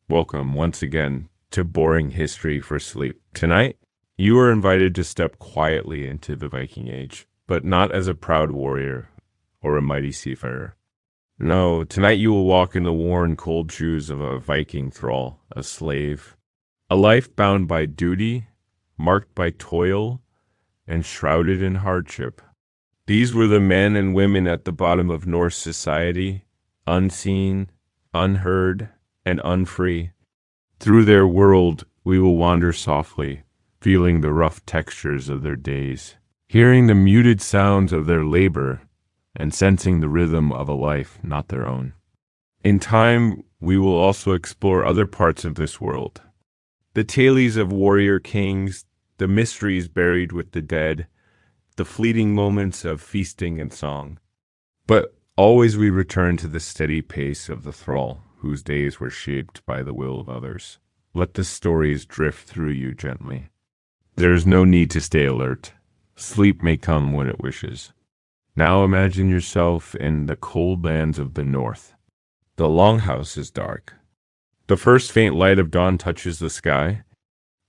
Welcome once again to Boring History for Sleep. Tonight, you are invited to step quietly into the Viking Age, but not as a proud warrior or a mighty seafarer. No, tonight you will walk in the worn, cold shoes of a Viking thrall, a slave, a life bound by duty, marked by toil, and shrouded in hardship. These were the men and women at the bottom of Norse society, unseen, unheard, and unfree. Through their world we will wander softly, feeling the rough textures of their days, hearing the muted sounds of their labor, and sensing the rhythm of a life not their own. In time, we will also explore other parts of this world. The tales of warrior kings, the mysteries buried with the dead, the fleeting moments of feasting and song. But always we return to the steady pace of the thrall, whose days were shaped by the will of others. Let the stories drift through you gently. There is no need to stay alert. Sleep may come when it wishes. Now imagine yourself in the cold lands of the north. The longhouse is dark. The first faint light of dawn touches the sky.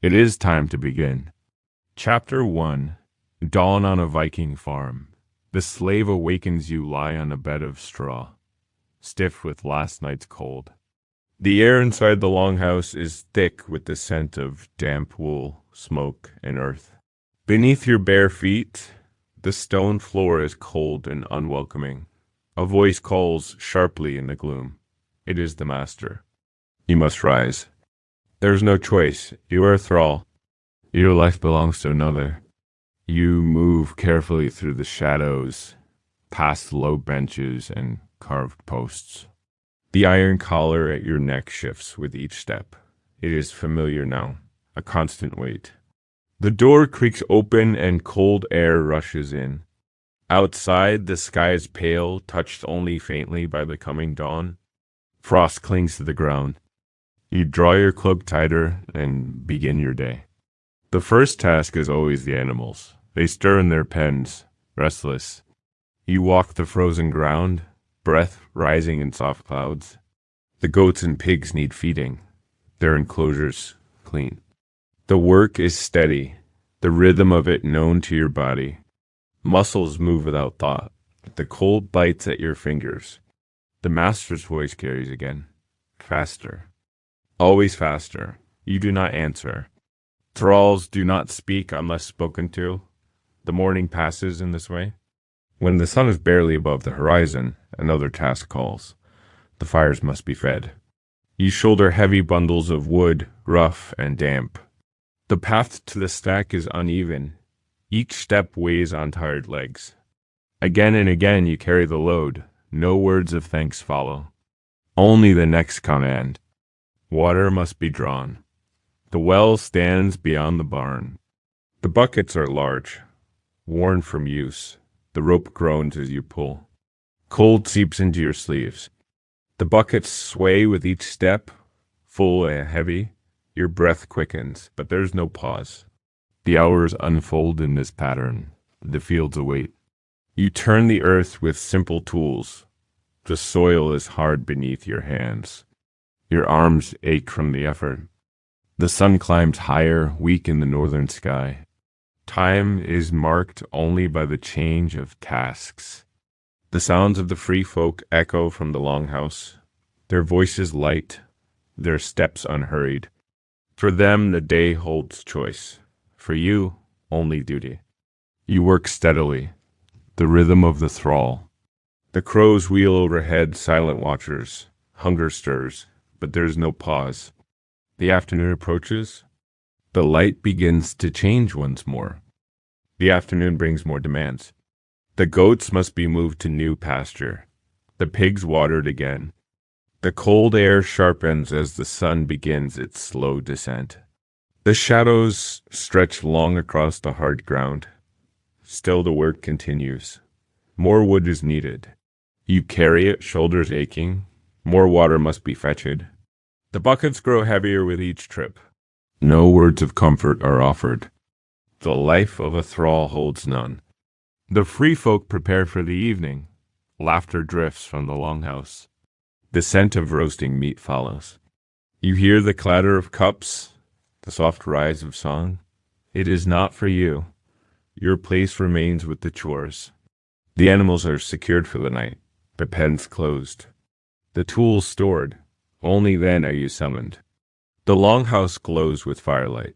It is time to begin. Chapter 1. Dawn on a Viking farm. The slave awakens you lie on a bed of straw, stiff with last night's cold. The air inside the longhouse is thick with the scent of damp wool, smoke, and earth. Beneath your bare feet, the stone floor is cold and unwelcoming. A voice calls sharply in the gloom. It is the master. You must rise. There is no choice. You are a thrall. Your life belongs to another. You move carefully through the shadows, past low benches and carved posts. The iron collar at your neck shifts with each step. It is familiar now, a constant weight. The door creaks open and cold air rushes in. Outside, the sky is pale, touched only faintly by the coming dawn. Frost clings to the ground. You draw your cloak tighter and begin your day. The first task is always the animals. They stir in their pens, restless. You walk the frozen ground, breath rising in soft clouds. The goats and pigs need feeding, their enclosures clean. The work is steady, the rhythm of it known to your body. Muscles move without thought. The cold bites at your fingers. The master's voice carries again. Faster. Always faster. You do not answer. Thralls do not speak unless spoken to. The morning passes in this way. When the sun is barely above the horizon, another task calls. The fires must be fed. You shoulder heavy bundles of wood, rough and damp. The path to the stack is uneven. Each step weighs on tired legs. Again and again you carry the load. No words of thanks follow. Only the next command. Water must be drawn. The well stands beyond the barn. The buckets are large, worn from use. The rope groans as you pull. Cold seeps into your sleeves. The buckets sway with each step, full and heavy. Your breath quickens, but there's no pause. The hours unfold in this pattern. The fields await. You turn the earth with simple tools. The soil is hard beneath your hands. Your arms ache from the effort. The sun climbs higher, weak in the northern sky. Time is marked only by the change of tasks. The sounds of the free folk echo from the longhouse, their voices light, their steps unhurried. For them the day holds choice. For you, only duty. You work steadily, the rhythm of the thrall. The crows wheel overhead, silent watchers. Hunger stirs, but there is no pause. The afternoon approaches. The light begins to change once more. The afternoon brings more demands. The goats must be moved to new pasture. The pigs watered again. The cold air sharpens as the sun begins its slow descent. The shadows stretch long across the hard ground. Still the work continues. More wood is needed. You carry it, shoulders aching. More water must be fetched. The buckets grow heavier with each trip. No words of comfort are offered. The life of a thrall holds none. The free folk prepare for the evening. Laughter drifts from the longhouse. The scent of roasting meat follows. You hear the clatter of cups, the soft rise of song. It is not for you. Your place remains with the chores. The animals are secured for the night, the pens closed, the tools stored. Only then are you summoned. The longhouse glows with firelight.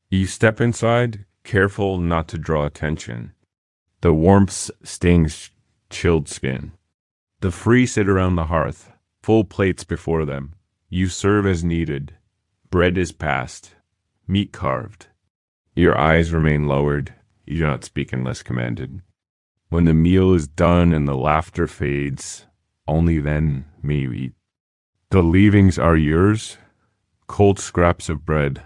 You step inside, careful not to draw attention. The warmth stings chilled skin. The free sit around the hearth, full plates before them. You serve as needed. Bread is passed, meat carved. Your eyes remain lowered. You do not speak unless commanded. When the meal is done and the laughter fades, only then may you eat. The leavings are yours, cold scraps of bread,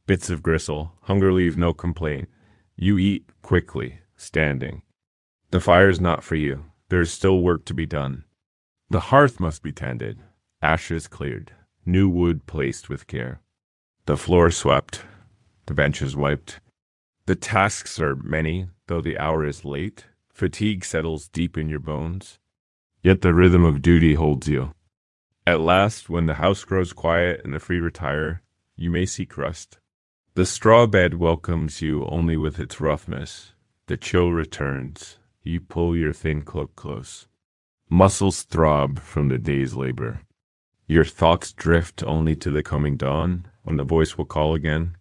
bits of gristle. Hunger leaves no complaint. You eat quickly, standing. The fire is not for you. There is still work to be done. The hearth must be tended, ashes cleared, new wood placed with care. The floor swept, the benches wiped. The tasks are many, though the hour is late. Fatigue settles deep in your bones. Yet the rhythm of duty holds you. At last, when the house grows quiet and the free retire, you may seek rest. The straw bed welcomes you only with its roughness. The chill returns. You pull your thin cloak close. Muscles throb from the day's labor. Your thoughts drift only to the coming dawn, when the voice will call again.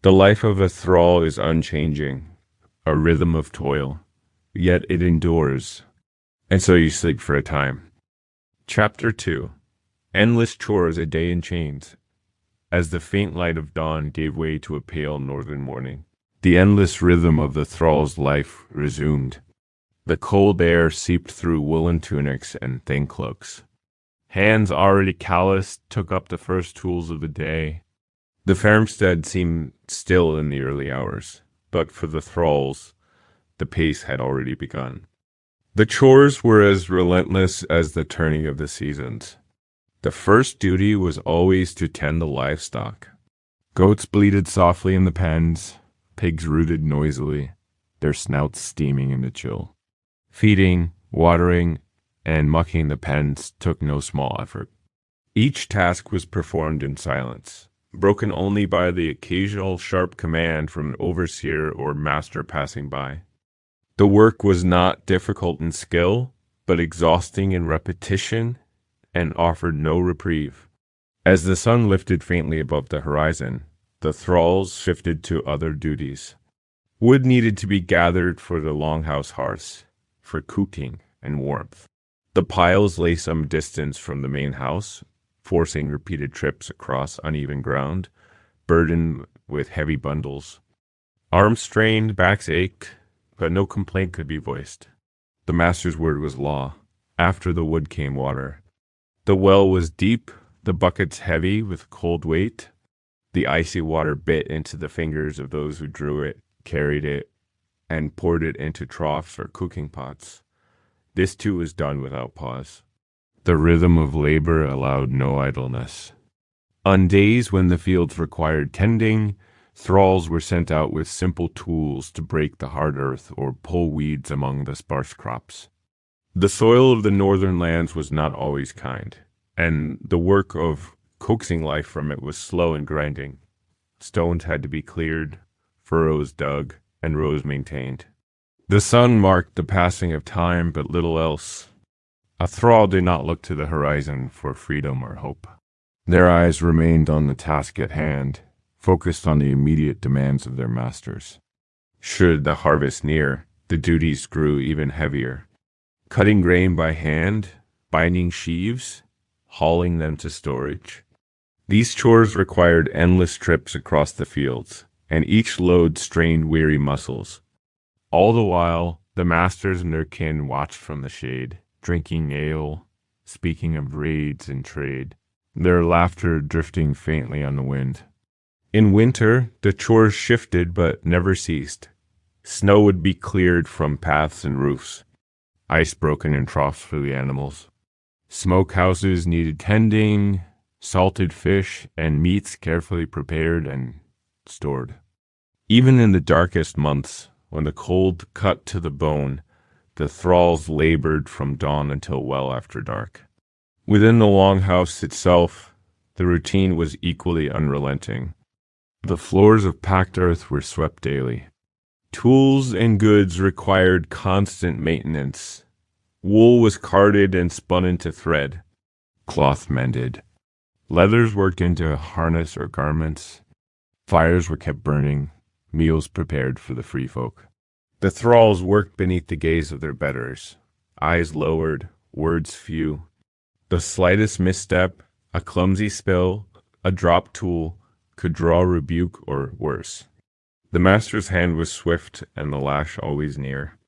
The life of a thrall is unchanging, a rhythm of toil, yet it endures. And so you sleep for a time. Chapter 2. Endless chores, a day in chains. As the faint light of dawn gave way to a pale northern morning, the endless rhythm of the thrall's life resumed. The cold air seeped through woolen tunics and thin cloaks. Hands already calloused took up the first tools of the day. The farmstead seemed still in the early hours, but for the thralls, the pace had already begun. The chores were as relentless as the turning of the seasons. The first duty was always to tend the livestock. Goats bleated softly in the pens, pigs rooted noisily, their snouts steaming in the chill. Feeding, watering, and mucking the pens took no small effort. Each task was performed in silence, broken only by the occasional sharp command from an overseer or master passing by. The work was not difficult in skill, but exhausting in repetition, and offered no reprieve. As the sun lifted faintly above the horizon, the thralls shifted to other duties. Wood needed to be gathered for the longhouse hearths, for cooking and warmth. The piles lay some distance from the main house, forcing repeated trips across uneven ground, burdened with heavy bundles. Arms strained, backs ached, but no complaint could be voiced. The master's word was law. After the wood came water. The well was deep, the buckets heavy with cold weight. The icy water bit into the fingers of those who drew it, carried it, and poured it into troughs or cooking pots. This too was done without pause. The rhythm of labor allowed no idleness. On days when the fields required tending, thralls were sent out with simple tools to break the hard earth or pull weeds among the sparse crops. The soil of the northern lands was not always kind, and the work of coaxing life from it was slow and grinding. Stones had to be cleared, furrows dug, and rows maintained. The sun marked the passing of time, but little else. A thrall did not look to the horizon for freedom or hope. Their eyes remained on the task at hand, focused on the immediate demands of their masters. Should the harvest near, the duties grew even heavier. Cutting grain by hand, binding sheaves, hauling them to storage. These chores required endless trips across the fields, and each load strained weary muscles. All the while, the masters and their kin watched from the shade, drinking ale, speaking of raids and trade, their laughter drifting faintly on the wind. In winter, the chores shifted but never ceased. Snow would be cleared from paths and roofs. Ice broken in troughs for the animals. Smokehouses needed tending, salted fish and meats carefully prepared and stored. Even in the darkest months, when the cold cut to the bone, the thralls labored from dawn until well after dark. Within the longhouse itself, the routine was equally unrelenting. The floors of packed earth were swept daily. Tools and goods required constant maintenance. Wool was carded and spun into thread, cloth mended. Leathers worked into harness or garments. Fires were kept burning, meals prepared for the free folk. The thralls worked beneath the gaze of their betters, eyes lowered, words few. The slightest misstep, a clumsy spill, a dropped tool, could draw rebuke or worse. The master's hand was swift and the lash always near.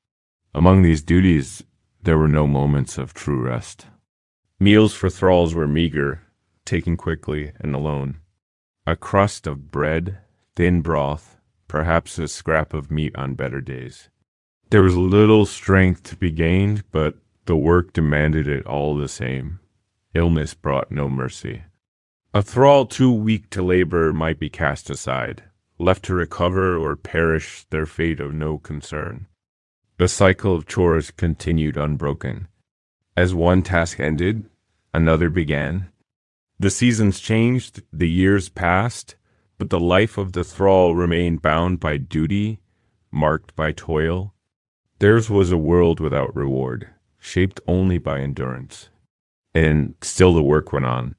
Among these duties, there were no moments of true rest. Meals for thralls were meager, taken quickly and alone. A crust of bread, thin broth, perhaps a scrap of meat on better days. There was little strength to be gained, but the work demanded it all the same. Illness brought no mercy. A thrall too weak to labor might be cast aside, left to recover or perish, their fate of no concern. The cycle of chores continued unbroken. As one task ended, another began. The seasons changed, the years passed, but the life of the thrall remained bound by duty, marked by toil. Theirs was a world without reward, shaped only by endurance. And still the work went on.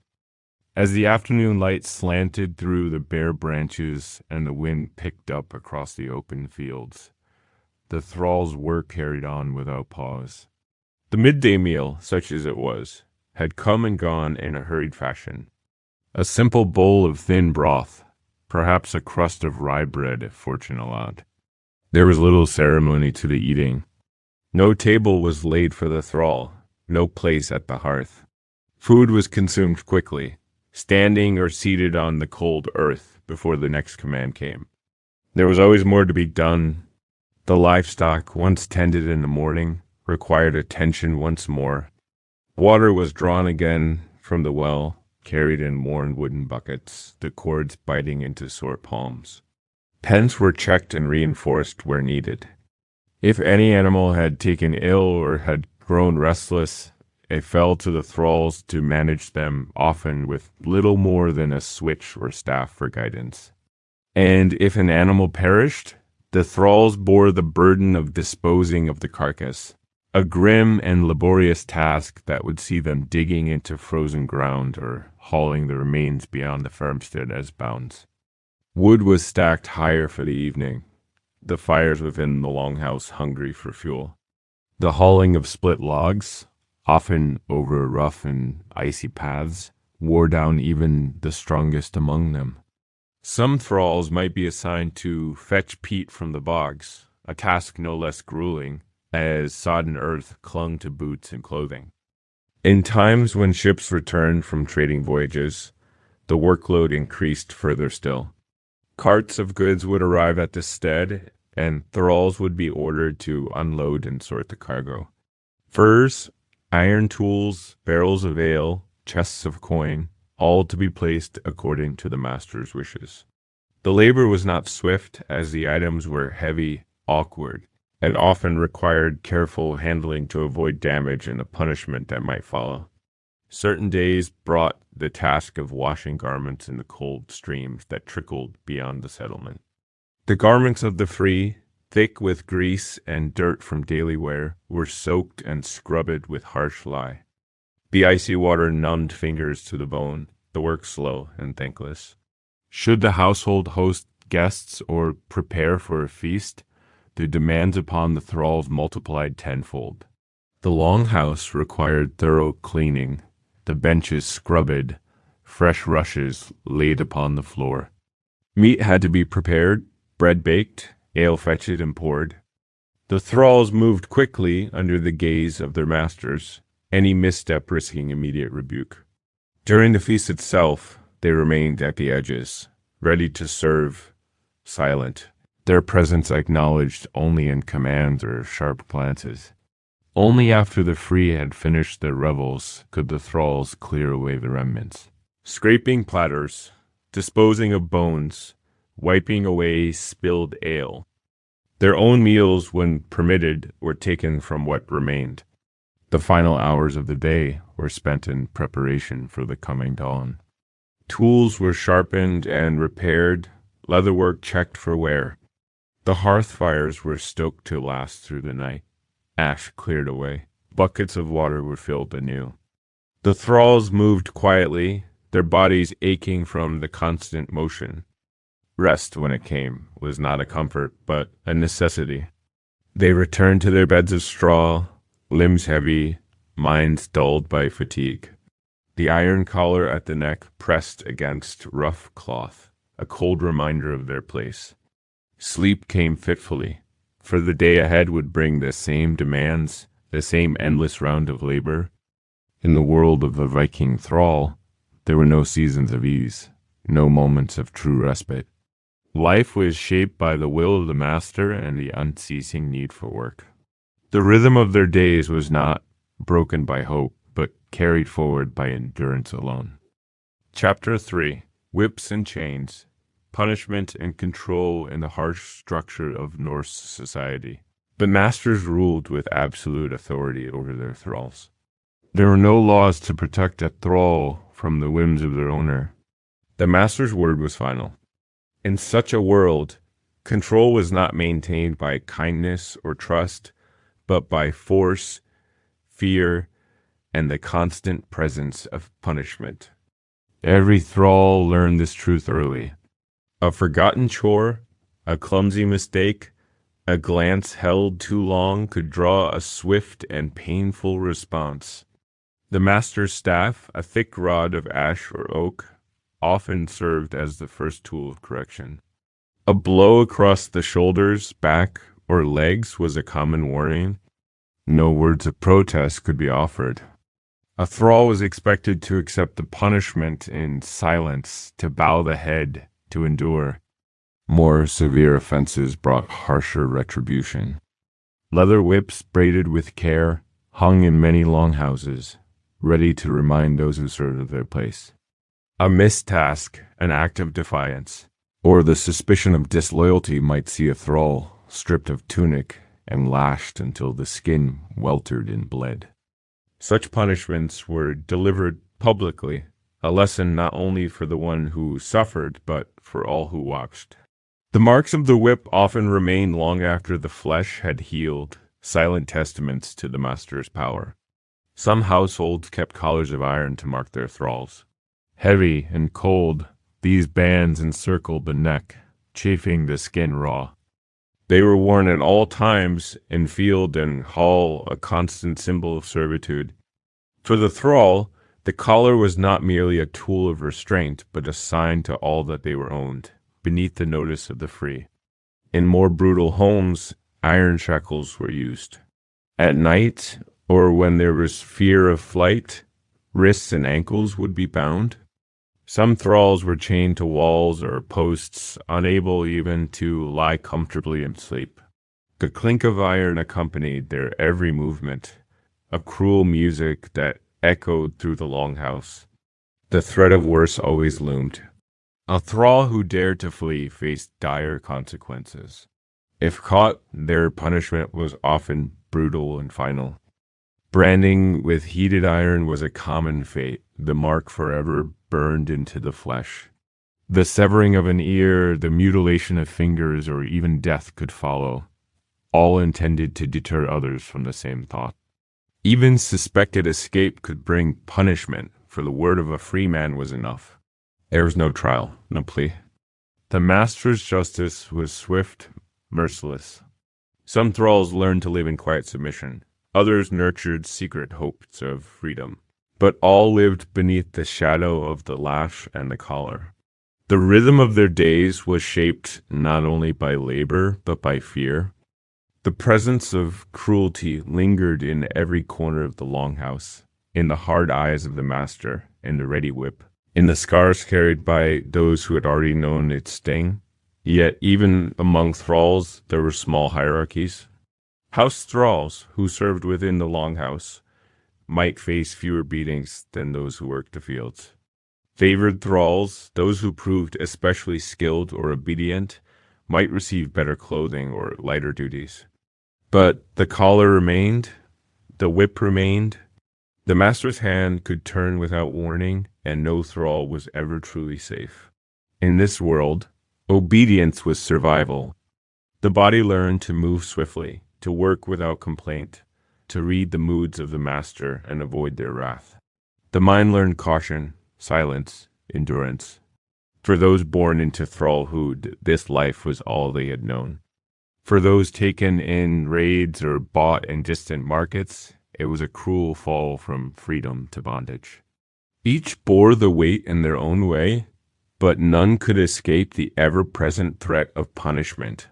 As the afternoon light slanted through the bare branches and the wind picked up across the open fields, the thrall's work carried on without pause. The midday meal, such as it was, had come and gone in a hurried fashion. A simple bowl of thin broth, perhaps a crust of rye bread if fortune allowed. There was little ceremony to the eating. No table was laid for the thrall, no place at the hearth. Food was consumed quickly, standing or seated on the cold earth before the next command came. There was always more to be done. The livestock, once tended in the morning, required attention once more. Water was drawn again from the well, carried in worn wooden buckets, the cords biting into sore palms. Pens were checked and reinforced where needed. If any animal had taken ill or had grown restless, it fell to the thralls to manage them, often with little more than a switch or staff for guidance. And if an animal perished, the thralls bore the burden of disposing of the carcass, a grim and laborious task that would see them digging into frozen ground or hauling the remains beyond the farmstead as bounds. Wood was stacked higher for the evening, the fires within the longhouse hungry for fuel. The hauling of split logs, often over rough and icy paths, wore down even the strongest among them. Some thralls might be assigned to fetch peat from the bogs, a task no less grueling, as sodden earth clung to boots and clothing. In times when ships returned from trading voyages, the workload increased further still. Carts of goods would arrive at the stead, and thralls would be ordered to unload and sort the cargo. Furs, iron tools, barrels of ale, chests of coin, all to be placed according to the master's wishes. The labor was not swift, as the items were heavy, awkward, and often required careful handling to avoid damage and the punishment that might follow. Certain days brought the task of washing garments in the cold streams that trickled beyond the settlement. The garments of the free, thick with grease and dirt from daily wear, were soaked and scrubbed with harsh lye. The icy water numbed fingers to the bone, the work slow and thankless. Should the household host guests or prepare for a feast, the demands upon the thralls multiplied tenfold. The longhouse required thorough cleaning, the benches scrubbed, fresh rushes laid upon the floor. Meat had to be prepared, bread baked, ale fetched and poured. The thralls moved quickly under the gaze of their masters, any misstep risking immediate rebuke. During the feast itself, they remained at the edges, ready to serve, silent, their presence acknowledged only in commands or sharp glances. Only after the free had finished their revels could the thralls clear away the remnants. Scraping platters, disposing of bones, wiping away spilled ale. Their own meals, when permitted, were taken from what remained. The final hours of the day were spent in preparation for the coming dawn. Tools were sharpened and repaired, leatherwork checked for wear. The hearth fires were stoked to last through the night. Ash cleared away. Buckets of water were filled anew. The thralls moved quietly, their bodies aching from the constant motion. Rest, when it came, was not a comfort, but a necessity. They returned to their beds of straw, limbs heavy, minds dulled by fatigue. The iron collar at the neck pressed against rough cloth, a cold reminder of their place. Sleep came fitfully, for the day ahead would bring the same demands, the same endless round of labor. In the world of the Viking thrall, there were no seasons of ease, no moments of true respite. Life was shaped by the will of the master and the unceasing need for work. The rhythm of their days was not broken by hope, but carried forward by endurance alone. Chapter 3. Whips and Chains. Punishment and control in the harsh structure of Norse society. The masters ruled with absolute authority over their thralls. There were no laws to protect a thrall from the whims of their owner. The master's word was final. In such a world, control was not maintained by kindness or trust, but by force, fear, and the constant presence of punishment. Every thrall learned this truth early. A forgotten chore, a clumsy mistake, a glance held too long could draw a swift and painful response. The master's staff, a thick rod of ash or oak, often served as the first tool of correction. A blow across the shoulders, back, or legs was a common warning. No words of protest could be offered. A thrall was expected to accept the punishment in silence, to bow the head, to endure. More severe offenses brought harsher retribution. Leather whips braided with care hung in many longhouses, ready to remind those who served of their place. A mistask, an act of defiance, or the suspicion of disloyalty might see a thrall stripped of tunic and lashed until the skin weltered in blood. Such punishments were delivered publicly, a lesson not only for the one who suffered, but for all who watched. The marks of the whip often remained long after the flesh had healed, silent testaments to the master's power. Some households kept collars of iron to mark their thralls. Heavy and cold, these bands encircled the neck, chafing the skin raw. They were worn at all times, in field and hall, a constant symbol of servitude. For the thrall, the collar was not merely a tool of restraint, but a sign to all that they were owned, beneath the notice of the free. In more brutal homes, iron shackles were used. At night, or when there was fear of flight, wrists and ankles would be bound. Some thralls were chained to walls or posts, unable even to lie comfortably in sleep. The clink of iron accompanied their every movement, a cruel music that echoed through the longhouse. The threat of worse always loomed. A thrall who dared to flee faced dire consequences. If caught, their punishment was often brutal and final. Branding with heated iron was a common fate, the mark forever burned into the flesh. The severing of an ear, the mutilation of fingers, or even death could follow, all intended to deter others from the same thought. Even suspected escape could bring punishment, for the word of a free man was enough. There was no trial, no plea. The master's justice was swift, merciless. Some thralls learned to live in quiet submission. Others nurtured secret hopes of freedom. But all lived beneath the shadow of the lash and the collar. The rhythm of their days was shaped not only by labor, but by fear. The presence of cruelty lingered in every corner of the longhouse, in the hard eyes of the master, in the ready whip, in the scars carried by those who had already known its sting. Yet even among thralls there were small hierarchies. House thralls, who served within the longhouse, might face fewer beatings than those who worked the fields. Favored thralls, those who proved especially skilled or obedient, might receive better clothing or lighter duties. But the collar remained, the whip remained, The master's hand could turn without warning, and no thrall was ever truly safe. In this world, obedience was survival. The body learned to move swiftly, to work without complaint, to read the moods of the master and avoid their wrath. The mind learned caution, silence, endurance. For those born into thrallhood, this life was all they had known. For those taken in raids or bought in distant markets, it was a cruel fall from freedom to bondage. Each bore the weight in their own way, but none could escape the ever-present threat of punishment.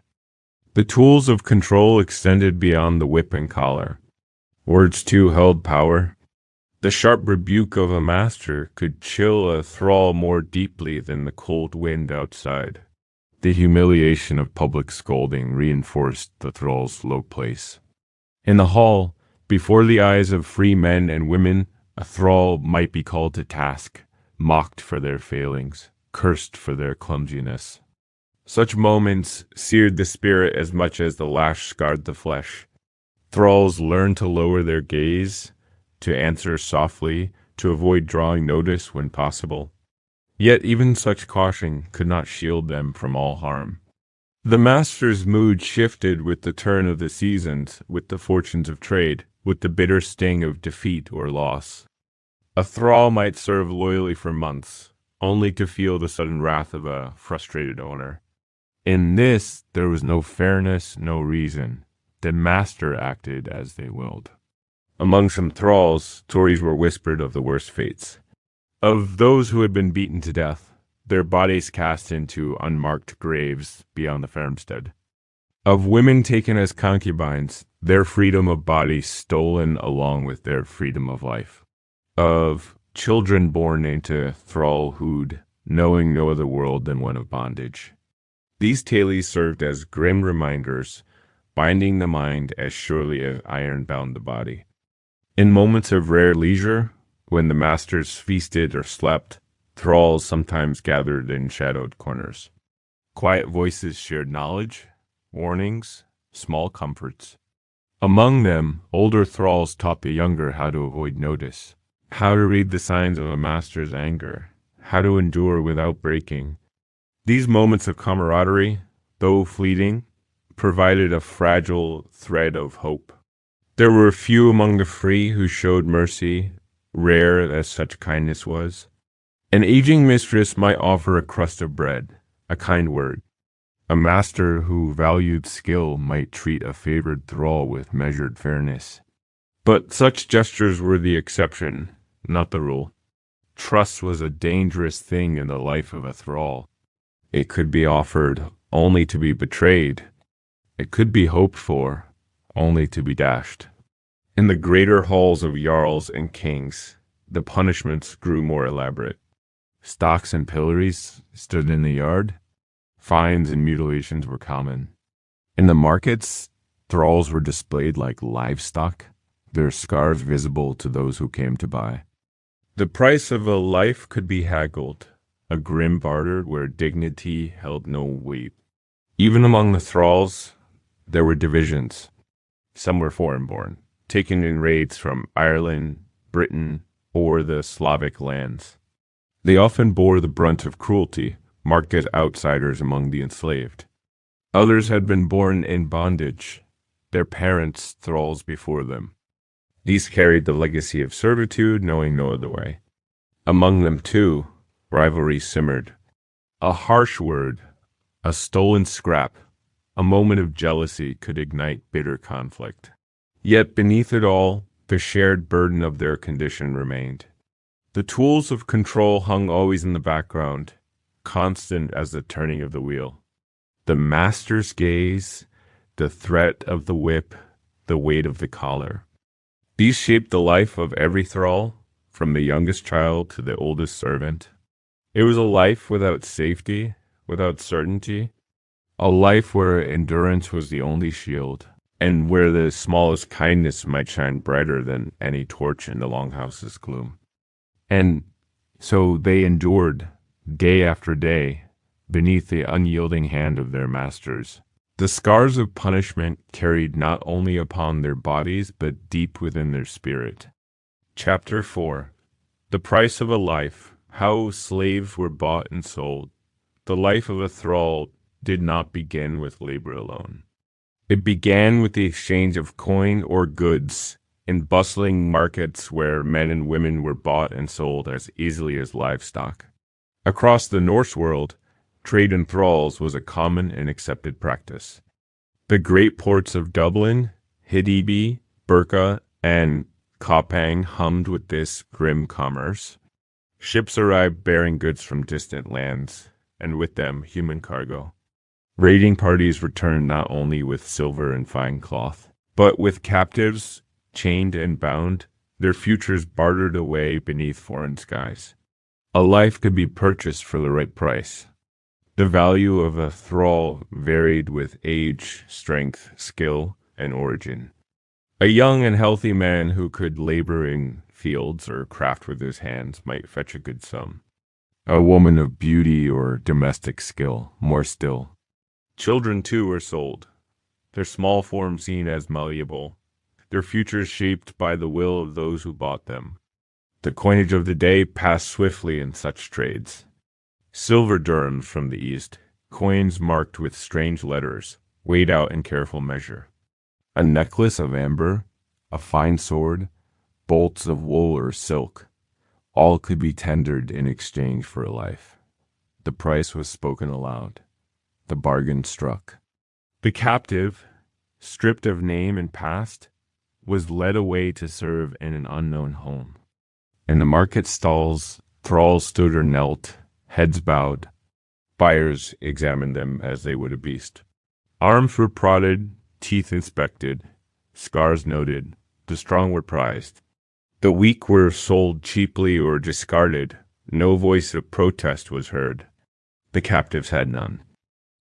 The tools of control extended beyond the whip and collar. Words too held power. The sharp rebuke of a master could chill a thrall more deeply than the cold wind outside. The humiliation of public scolding reinforced the thrall's low place. In the hall, before the eyes of free men and women, a thrall might be called to task, mocked for their failings, cursed for their clumsiness. Such moments seared the spirit as much as the lash scarred the flesh. Thralls learned to lower their gaze, to answer softly, to avoid drawing notice when possible. Yet even such caution could not shield them from all harm. The master's mood shifted with the turn of the seasons, with the fortunes of trade, with the bitter sting of defeat or loss. A thrall might serve loyally for months, only to feel the sudden wrath of a frustrated owner. In this, there was no fairness, no reason. The master acted as they willed. Among some thralls, stories were whispered of the worst fates. Of those who had been beaten to death, their bodies cast into unmarked graves beyond the farmstead. Of women taken as concubines, their freedom of body stolen along with their freedom of life. Of children born into thrallhood, knowing no other world than one of bondage. These tales served as grim reminders, binding the mind as surely as iron bound the body. In moments of rare leisure, when the masters feasted or slept, thralls sometimes gathered in shadowed corners. Quiet voices shared knowledge, warnings, small comforts. Among them, older thralls taught the younger how to avoid notice, how to read the signs of a master's anger, how to endure without breaking. These moments of camaraderie, though fleeting, provided a fragile thread of hope. There were few among the free who showed mercy, rare as such kindness was. An aging mistress might offer a crust of bread, a kind word. A master who valued skill might treat a favored thrall with measured fairness. But such gestures were the exception, not the rule. Trust was a dangerous thing in the life of a thrall. It could be offered only to be betrayed. It could be hoped for, only to be dashed. In the greater halls of jarls and kings, the punishments grew more elaborate. Stocks and pillories stood in the yard. Fines and mutilations were common. In the markets, thralls were displayed like livestock, their scars visible to those who came to buy. The price of a life could be haggled, a grim barter where dignity held no weight. Even among the thralls, there were divisions. Some were foreign-born, taken in raids from Ireland, Britain, or the Slavic lands. They often bore the brunt of cruelty, marked as outsiders among the enslaved. Others had been born in bondage, their parents thralls before them. These carried the legacy of servitude, knowing no other way. Among them, too, rivalry simmered. A harsh word, a stolen scrap, a moment of jealousy could ignite bitter conflict. Yet beneath it all, the shared burden of their condition remained. The tools of control hung always in the background, constant as the turning of the wheel. The master's gaze, the threat of the whip, the weight of the collar. These shaped the life of every thrall, from the youngest child to the oldest servant. It was a life without safety, without certainty, a life where endurance was the only shield, and where the smallest kindness might shine brighter than any torch in the longhouse's gloom. And so they endured, day after day, beneath the unyielding hand of their masters. The scars of punishment carried not only upon their bodies, but deep within their spirit. Chapter 4. The Price of a Life. How Slaves Were Bought and Sold. The life of a thrall did not begin with labor alone. It began with the exchange of coin or goods in bustling markets where men and women were bought and sold as easily as livestock. Across the Norse world, trade in thralls was a common and accepted practice. The great ports of Dublin, Hideby, Birka, and Koppang hummed with this grim commerce. Ships arrived bearing goods from distant lands, and with them human cargo. Raiding parties returned not only with silver and fine cloth, but with captives, chained and bound, their futures bartered away beneath foreign skies. A life could be purchased for the right price. The value of a thrall varied with age, strength, skill, and origin. A young and healthy man who could labor in fields or craft with his hands might fetch a good sum. A woman of beauty or domestic skill, more still. Children, too, were sold, their small forms seen as malleable, their futures shaped by the will of those who bought them. The coinage of the day passed swiftly in such trades. Silver dirhams from the east, coins marked with strange letters, weighed out in careful measure. A necklace of amber, a fine sword, bolts of wool or silk, all could be tendered in exchange for a life. The price was spoken aloud. The bargain struck. The captive, stripped of name and past, was led away to serve in an unknown home. In the market stalls, thralls stood or knelt, heads bowed. Buyers examined them as they would a beast. Arms were prodded, teeth inspected, scars noted. The strong were prized. The weak were sold cheaply or discarded. No voice of protest was heard. The captives had none.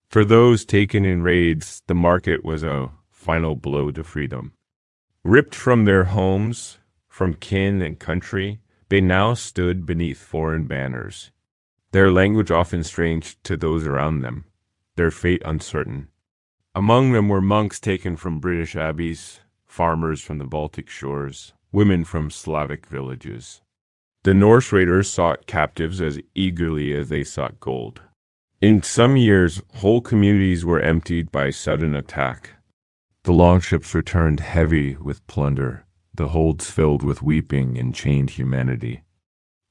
For those taken in raids, the market was a final blow to freedom. Ripped from their homes, from kin and country, they now stood beneath foreign banners. Their language often strange to those around them, their fate uncertain. Among them were monks taken from British abbeys, farmers from the Baltic shores, women from Slavic villages. The Norse raiders sought captives as eagerly as they sought gold. In some years, whole communities were emptied by sudden attack. The longships returned heavy with plunder, the holds filled with weeping and chained humanity.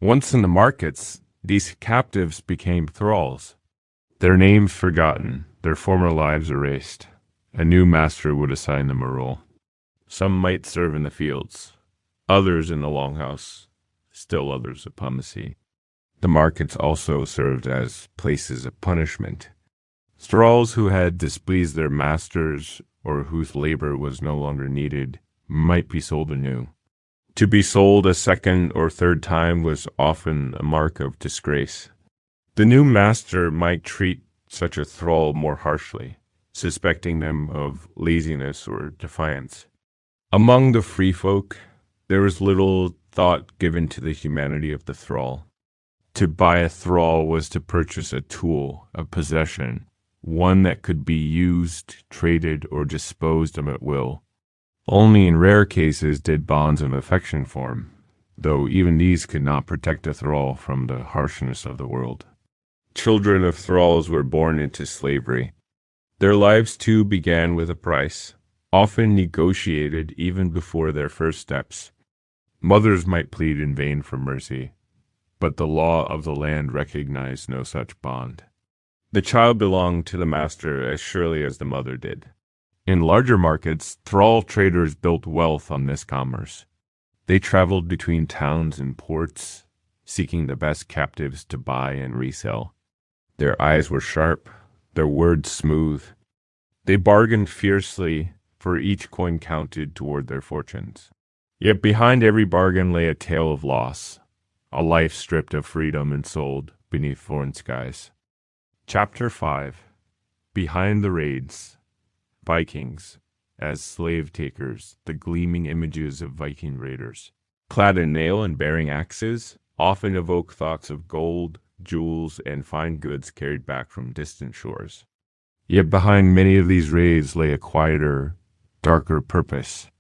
Once in the markets, these captives became thralls. Their names forgotten, their former lives erased. A new master would assign them a role. Some might serve in the fields, others in the longhouse, still others upon the sea. The markets also served as places of punishment. Thralls who had displeased their masters or whose labor was no longer needed might be sold anew. To be sold a second or third time was often a mark of disgrace. The new master might treat such a thrall more harshly, suspecting them of laziness or defiance. Among the free folk, there was little thought given to the humanity of the thrall. To buy a thrall was to purchase a tool, a possession, one that could be used, traded, or disposed of at will. Only in rare cases did bonds of affection form, though even these could not protect a thrall from the harshness of the world. Children of thralls were born into slavery. Their lives too began with a price, often negotiated even before their first steps. Mothers might plead in vain for mercy, but the law of the land recognized no such bond. The child belonged to the master as surely as the mother did. In larger markets, thrall traders built wealth on this commerce. They traveled between towns and ports, seeking the best captives to buy and resell. Their eyes were sharp, their words smooth. They bargained fiercely, for each coin counted toward their fortunes. Yet behind every bargain lay a tale of loss, a life stripped of freedom and sold beneath foreign skies. Chapter 5. Behind the Raids. Vikings, as slave takers, the gleaming images of Viking raiders. Clad in mail and bearing axes, often evoke thoughts of gold, jewels, and fine goods carried back from distant shores. Yet behind many of these raids lay a quieter, darker purpose.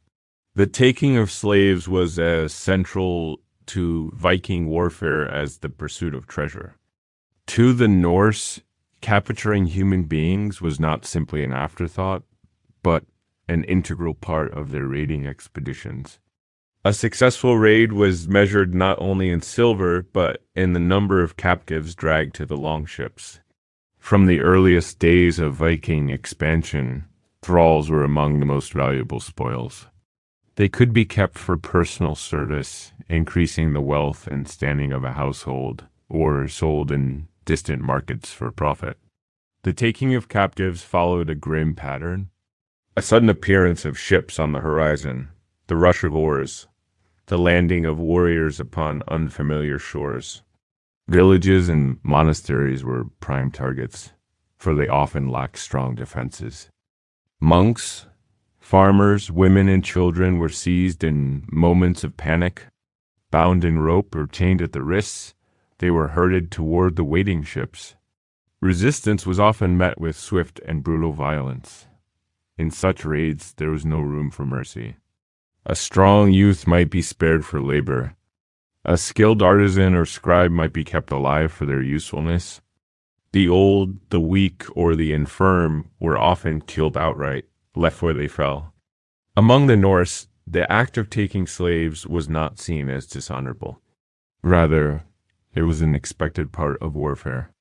The taking of slaves was as central to Viking warfare as the pursuit of treasure. To the Norse, capturing human beings was not simply an afterthought, but an integral part of their raiding expeditions. A successful raid was measured not only in silver, but in the number of captives dragged to the longships. From the earliest days of Viking expansion, thralls were among the most valuable spoils. They could be kept for personal service, increasing the wealth and standing of a household, or sold in distant markets for profit. The taking of captives followed a grim pattern. A sudden appearance of ships on the horizon, the rush of oars, the landing of warriors upon unfamiliar shores. Villages and monasteries were prime targets, for they often lacked strong defenses. Monks, farmers, women, and children were seized in moments of panic. Bound in rope or chained at the wrists, they were herded toward the waiting ships. Resistance was often met with swift and brutal violence. In such raids, there was no room for mercy. A strong youth might be spared for labor. A skilled artisan or scribe might be kept alive for their usefulness. The old, the weak, or the infirm were often killed outright, left where they fell. Among the Norse, the act of taking slaves was not seen as dishonorable. Rather, it was an expected part of warfare.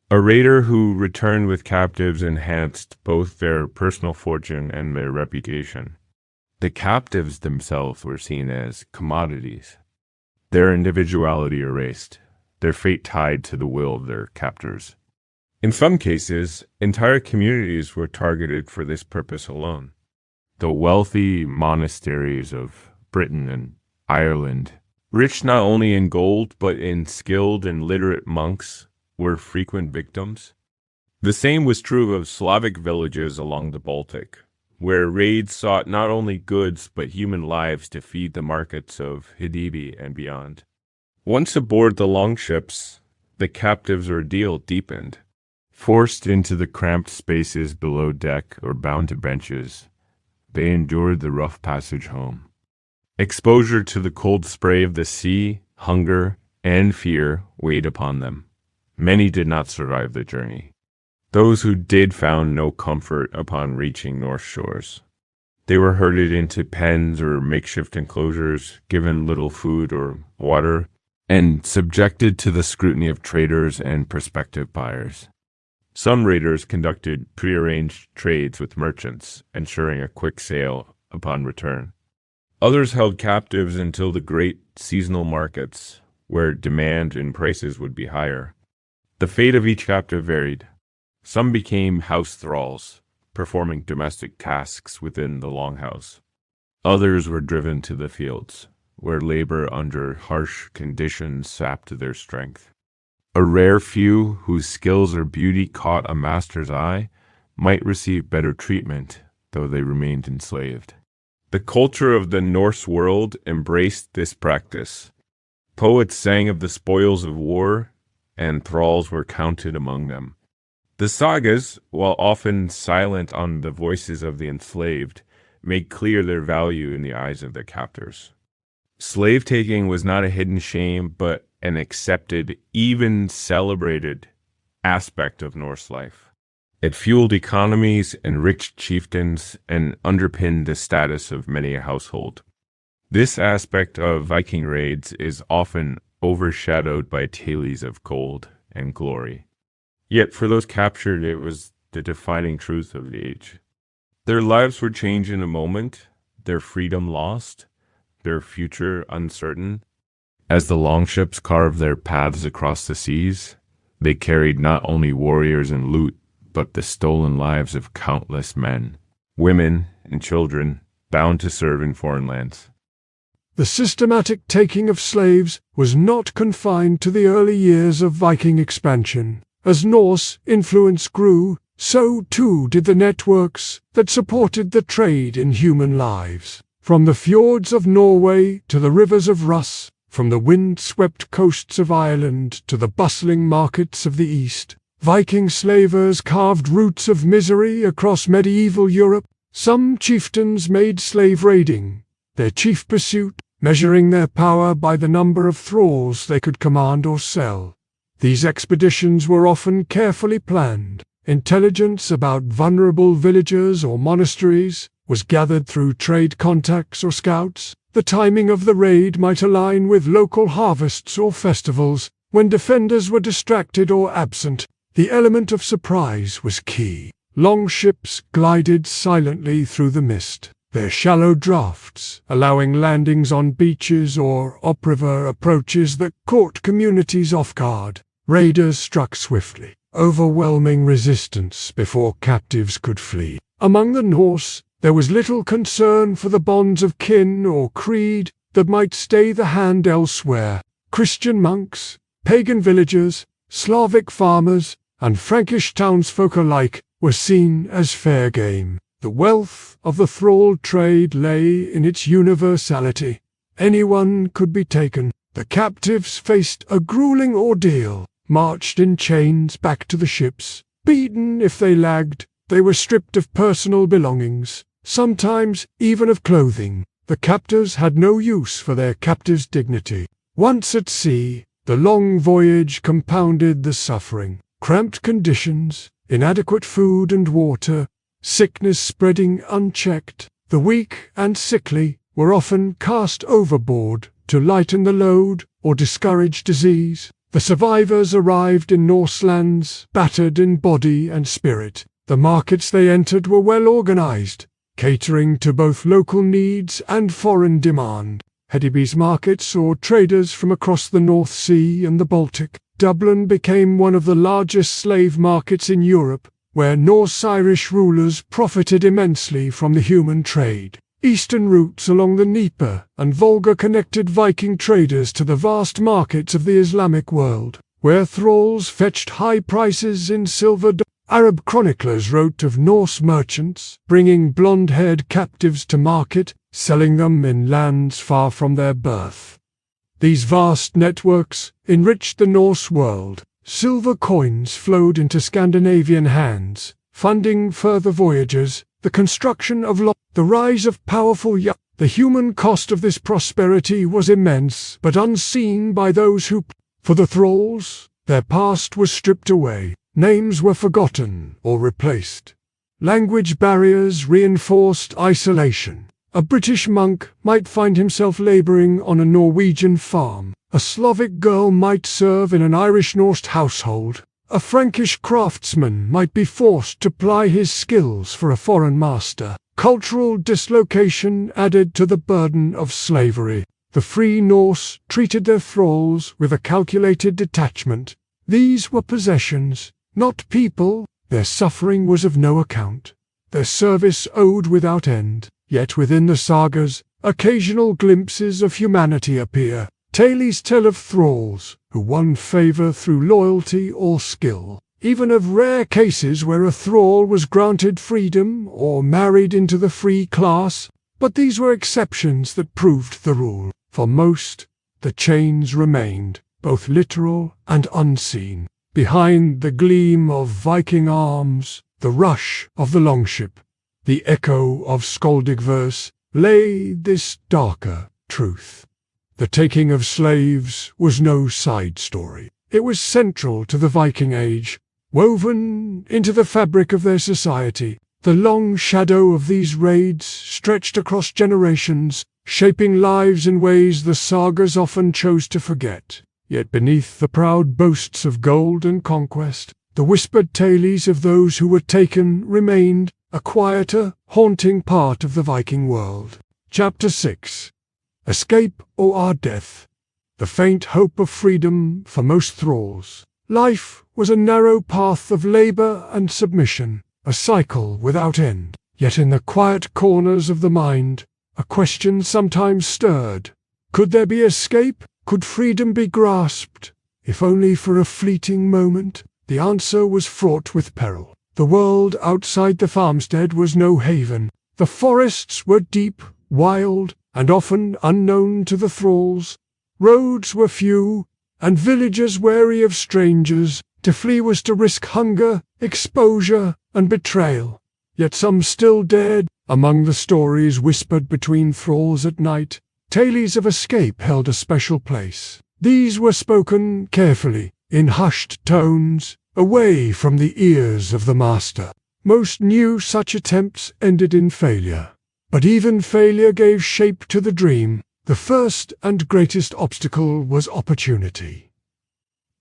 A raider who returned with captives enhanced both their personal fortune and their reputation. The captives themselves were seen as commodities, their individuality erased, their fate tied to the will of their captors. In some cases, entire communities were targeted for this purpose alone. The wealthy monasteries of Britain and Ireland, rich not only in gold but in skilled and literate monks, were frequent victims. The same was true of Slavic villages along the Baltic, where raids sought not only goods but human lives to feed the markets of Hidibi and beyond. Once aboard the longships, the captives' ordeal deepened. Forced into the cramped spaces below deck or bound to benches, they endured the rough passage home. Exposure to the cold spray of the sea, hunger, and fear weighed upon them. Many did not survive the journey. Those who did found no comfort upon reaching North shores. They were herded into pens or makeshift enclosures, given little food or water, and subjected to the scrutiny of traders and prospective buyers. Some raiders conducted prearranged trades with merchants, ensuring a quick sale upon return. Others held captives until the great seasonal markets, where demand and prices would be higher. The fate of each captive varied. Some became house thralls, performing domestic tasks within the longhouse. Others were driven to the fields, where labor under harsh conditions sapped their strength. A rare few whose skills or beauty caught a master's eye might receive better treatment, though they remained enslaved. The culture of the Norse world embraced this practice. Poets sang of the spoils of war, and thralls were counted among them. The sagas, while often silent on the voices of the enslaved, made clear their value in the eyes of their captors. Slave-taking was not a hidden shame, but an accepted, even celebrated aspect of Norse life. It fueled economies, enriched chieftains, and underpinned the status of many a household. This aspect of Viking raids is often overshadowed by tales of gold and glory. Yet for those captured, it was the defining truth of the age. Their lives were changed in a moment, their freedom lost, their future uncertain. As the longships carved their paths across the seas, they carried not only warriors and loot, but the stolen lives of countless men, women, and children bound to serve in foreign lands. The systematic taking of slaves was not confined to the early years of Viking expansion. As Norse influence grew, so too did the networks that supported the trade in human lives. From the fjords of Norway to the rivers of Russ, from the wind-swept coasts of Ireland to the bustling markets of the East, Viking slavers carved routes of misery across medieval Europe. Some chieftains made slave raiding their chief pursuit, measuring their power by the number of thralls they could command or sell. These expeditions were often carefully planned. Intelligence about vulnerable villages or monasteries was gathered through trade contacts or scouts. The timing of the raid might align with local harvests or festivals. When defenders were distracted or absent, the element of surprise was key. Long ships glided silently through the mist, their shallow drafts allowing landings on beaches or upriver approaches that caught communities off guard. Raiders struck swiftly, overwhelming resistance before captives could flee. Among the Norse, there was little concern for the bonds of kin or creed that might stay the hand elsewhere. Christian monks, pagan villagers, Slavic farmers, and Frankish townsfolk alike were seen as fair game. The wealth of the thrall trade lay in its universality. Anyone could be taken. The captives faced a grueling ordeal, marched in chains back to the ships. Beaten if they lagged, they were stripped of personal belongings, sometimes even of clothing. The captors had no use for their captives' dignity. Once at sea, the long voyage compounded the suffering. Cramped conditions, inadequate food and water, sickness spreading unchecked. The weak and sickly were often cast overboard to lighten the load or discourage disease. The survivors arrived in Norse lands, battered in body and spirit. The markets they entered were well organized, catering to both local needs and foreign demand. Hedeby's markets saw traders from across the North Sea and the Baltic. Dublin became one of the largest slave markets in Europe, where Norse-Irish rulers profited immensely from the human trade. Eastern routes along the Dnieper and Volga connected Viking traders to the vast markets of the Islamic world, where thralls fetched high prices in silver. Arab chroniclers wrote of Norse merchants bringing blonde-haired captives to market, selling them in lands far from their birth. These vast networks enriched the Norse world. Silver coins flowed into Scandinavian hands, funding further voyages. The construction of the rise of powerful yachts. The human cost of this prosperity was immense, but unseen by those who. For the thralls, their past was stripped away. Names were forgotten or replaced. Language barriers reinforced isolation. A British monk might find himself laboring on a Norwegian farm. A Slavic girl might serve in an Irish Norse household. A Frankish craftsman might be forced to ply his skills for a foreign master. Cultural dislocation added to the burden of slavery. The free Norse treated their thralls with a calculated detachment. These were possessions, not people. Their suffering was of no account. Their service owed without end. Yet within the sagas, occasional glimpses of humanity appear. Tales tell of thralls who won favor through loyalty or skill, even of rare cases where a thrall was granted freedom or married into the free class. But these were exceptions that proved the rule. For most, the chains remained, both literal and unseen. Behind the gleam of Viking arms, the rush of the longship, the echo of skaldic verse, lay this darker truth. The taking of slaves was no side story. It was central to the Viking Age, woven into the fabric of their society. The long shadow of these raids stretched across generations, shaping lives in ways the sagas often chose to forget. Yet beneath the proud boasts of gold and conquest, the whispered tales of those who were taken remained, a quieter, haunting part of the Viking world. Chapter 6. Escape or death. The faint hope of freedom for most thralls. Life was a narrow path of labor and submission, a cycle without end. Yet in the quiet corners of the mind, a question sometimes stirred. Could there be escape? Could freedom be grasped, if only for a fleeting moment? The answer was fraught with peril. The world outside the farmstead was no haven. The forests were deep, wild, and often unknown to the thralls. Roads were few, and villagers wary of strangers. To flee was to risk hunger, exposure, and betrayal. yet some still dared. Among the stories whispered between thralls at night, tales of escape held a special place. These were spoken carefully, in hushed tones, away from the ears of the master. Most knew such attempts ended in failure. But even failure gave shape to the dream. The first and greatest obstacle was opportunity.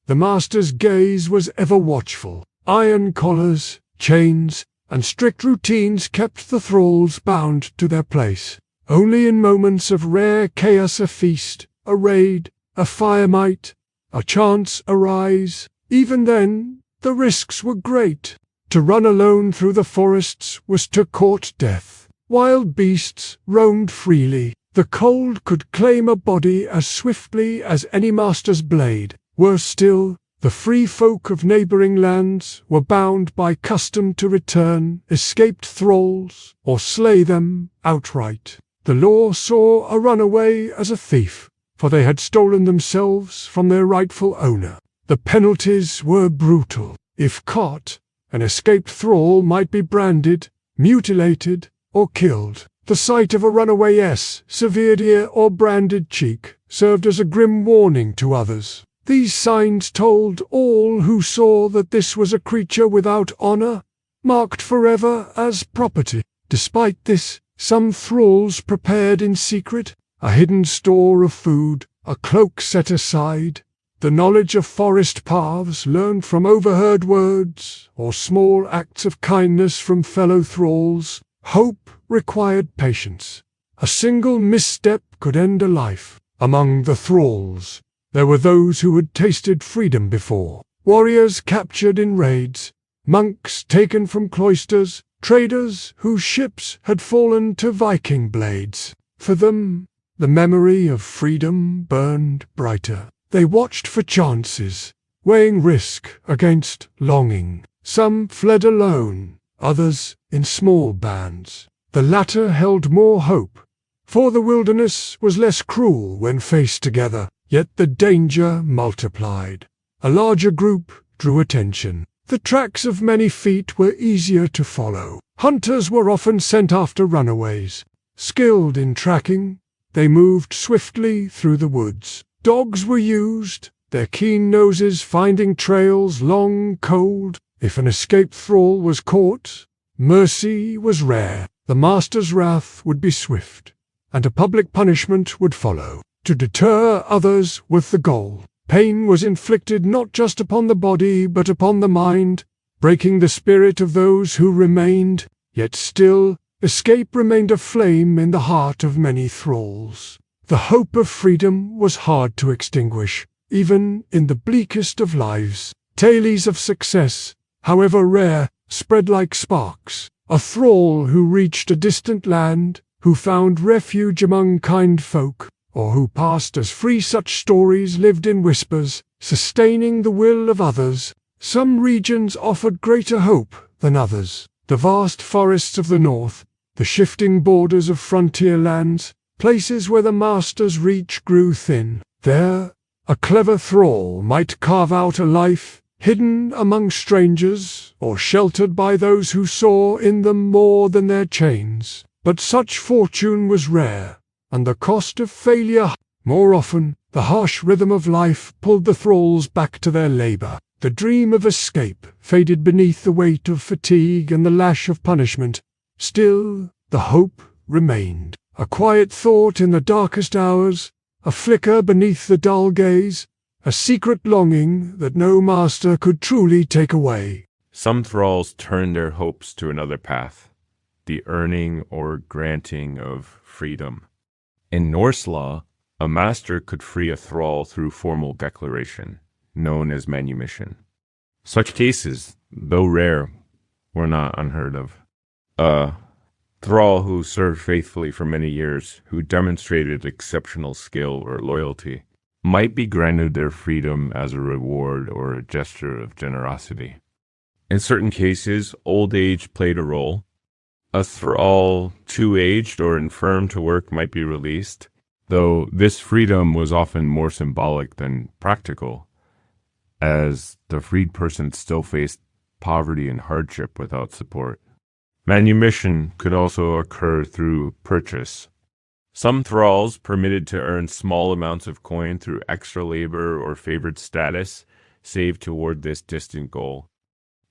The master's gaze was ever watchful. Iron collars, chains, and strict routines kept the thralls bound to their place. Only in moments of rare chaos a feast, a raid, a fire might, a chance arise. Even then, the risks were great. To run alone through the forests was to court death. Wild beasts roamed freely. The cold could claim a body as swiftly as any master's blade. Worse still, the free folk of neighboring lands were bound by custom to return escaped thralls or slay them outright. The law saw a runaway as a thief, for they had stolen themselves from their rightful owner. The penalties were brutal. If caught, an escaped thrall might be branded, mutilated, or killed. The sight of a runaway's severed ear or branded cheek served as a grim warning to others. These signs told all who saw that this was a creature without honor, marked forever as property. Despite this, some thralls prepared in secret a hidden store of food, a cloak set aside, the knowledge of forest paths learned from overheard words, or small acts of kindness from fellow thralls. Hope required patience. A single misstep could end a life. Among the thralls, there were those who had tasted freedom before. Warriors captured in raids, monks taken from cloisters, traders whose ships had fallen to Viking blades. For them, the memory of freedom burned brighter. They watched for chances, weighing risk against longing. Some fled alone, others in small bands. The latter held more hope, for the wilderness was less cruel when faced together, yet the danger multiplied. A larger group drew attention. The tracks of many feet were easier to follow. Hunters were often sent after runaways. Skilled in tracking, they moved swiftly through the woods. Dogs were used, their keen noses finding trails long cold. If an escaped thrall was caught, mercy was rare. The master's wrath would be swift, and a public punishment would follow. To deter others was the goal. Pain was inflicted not just upon the body but upon the mind, breaking the spirit of those who remained. Yet still, escape remained a flame in the heart of many thralls. The hope of freedom was hard to extinguish, even in the bleakest of lives. Tales of success, however rare, spread like sparks. A thrall who reached a distant land, who found refuge among kind folk, or who passed as free, such stories lived in whispers, sustaining the will of others. Some regions offered greater hope than others. The vast forests of the north, the shifting borders of frontier lands, places where the master's reach grew thin. There, a clever thrall might carve out a life, hidden among strangers, or sheltered by those who saw in them more than their chains. But such fortune was rare, and the cost of failure. More often, the harsh rhythm of life pulled the thralls back to their labor. The dream of escape faded beneath the weight of fatigue and the lash of punishment. Still, the hope remained. A quiet thought in the darkest hours, a flicker beneath the dull gaze, a secret longing that no master could truly take away. Some thralls turned their hopes to another path, the earning or granting of freedom. In Norse law, a master could free a thrall through formal declaration, known as manumission. Such cases, though rare, were not unheard of. A thrall who served faithfully for many years, who demonstrated exceptional skill or loyalty, might be granted their freedom as a reward or a gesture of generosity. In certain cases, old age played a role. A thrall too aged or infirm to work might be released, though this freedom was often more symbolic than practical, as the freed person still faced poverty and hardship without support. Manumission could also occur through purchase. Some thralls permitted to earn small amounts of coin through extra labor or favored status saved toward this distant goal.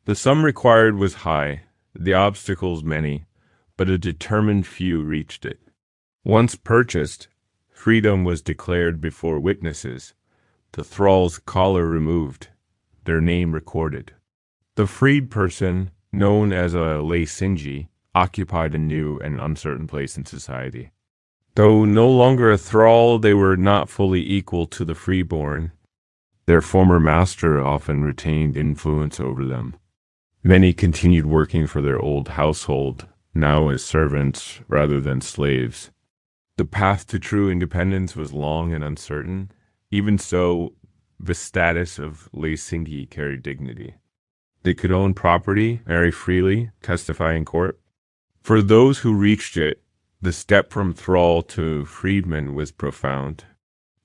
The sum required was high, the obstacles many, but a determined few reached it. Once purchased, freedom was declared before witnesses, the thrall's collar removed, their name recorded. The freed person, known as a leisingi, occupied a new and uncertain place in society. Though no longer a thrall, they were not fully equal to the freeborn. Their former master often retained influence over them. Many continued working for their old household, now as servants rather than slaves. The path to true independence was long and uncertain. Even so, the status of leisingi carried dignity. They could own property, marry freely, testify in court. For those who reached it, the step from thrall to freedman was profound.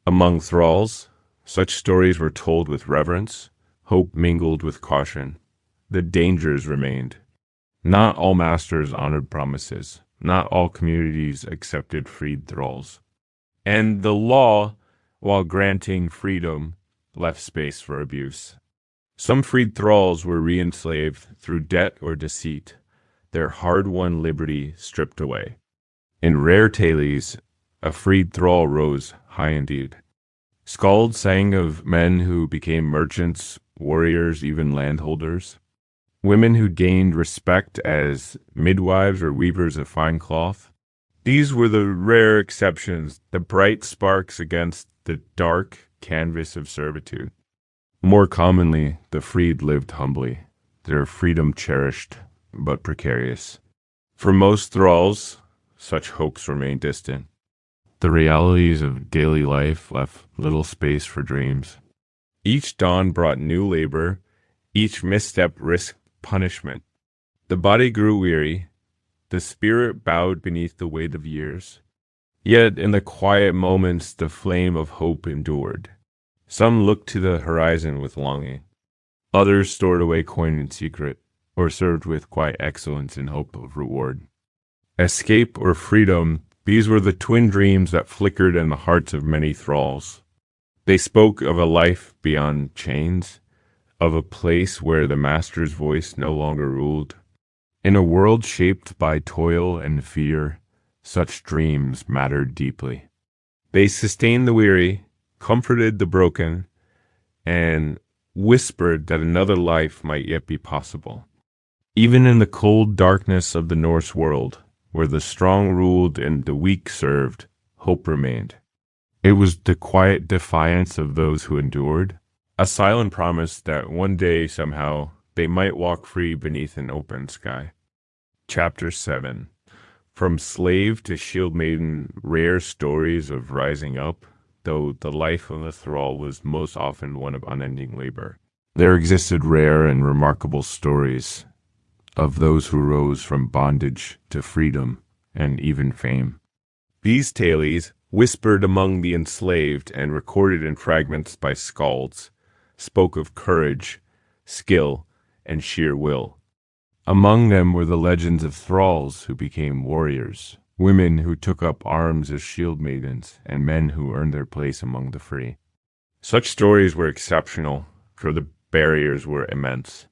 Among thralls, such stories were told with reverence, hope mingled with caution. The dangers remained. Not all masters honored promises. Not all communities accepted freed thralls. And the law, while granting freedom, left space for abuse. Some freed thralls were re-enslaved through debt or deceit, their hard-won liberty stripped away. In rare tales, a freed thrall rose high indeed. Skalds sang of men who became merchants, warriors, even landholders. Women who gained respect as midwives or weavers of fine cloth. These were the rare exceptions, the bright sparks against the dark canvas of servitude. More commonly, the freed lived humbly, their freedom cherished but precarious. For most thralls, such hopes remained distant. The realities of daily life left little space for dreams. Each dawn brought new labor, each misstep risked punishment. The body grew weary, the spirit bowed beneath the weight of years. Yet in the quiet moments the flame of hope endured. Some looked to the horizon with longing. Others stored away coin in secret, or served with quiet excellence in hope of reward. Escape or freedom, these were the twin dreams that flickered in the hearts of many thralls. They spoke of a life beyond chains, of a place where the master's voice no longer ruled. In a world shaped by toil and fear, such dreams mattered deeply. They sustained the weary, comforted the broken, and whispered that another life might yet be possible. Even in the cold darkness of the Norse world, where the strong ruled and the weak served, hope remained. It was the quiet defiance of those who endured, a silent promise that one day somehow they might walk free beneath an open sky. Chapter 7. From slave to shield maiden, rare stories of rising up, though the life of the thrall was most often one of unending labor. There existed rare and remarkable stories of those who rose from bondage to freedom and even fame. These tales, whispered among the enslaved and recorded in fragments by skalds, spoke of courage, skill, and sheer will. Among them were the legends of thralls who became warriors, women who took up arms as shield maidens, and men who earned their place among the free. Such stories were exceptional, for the barriers were immense.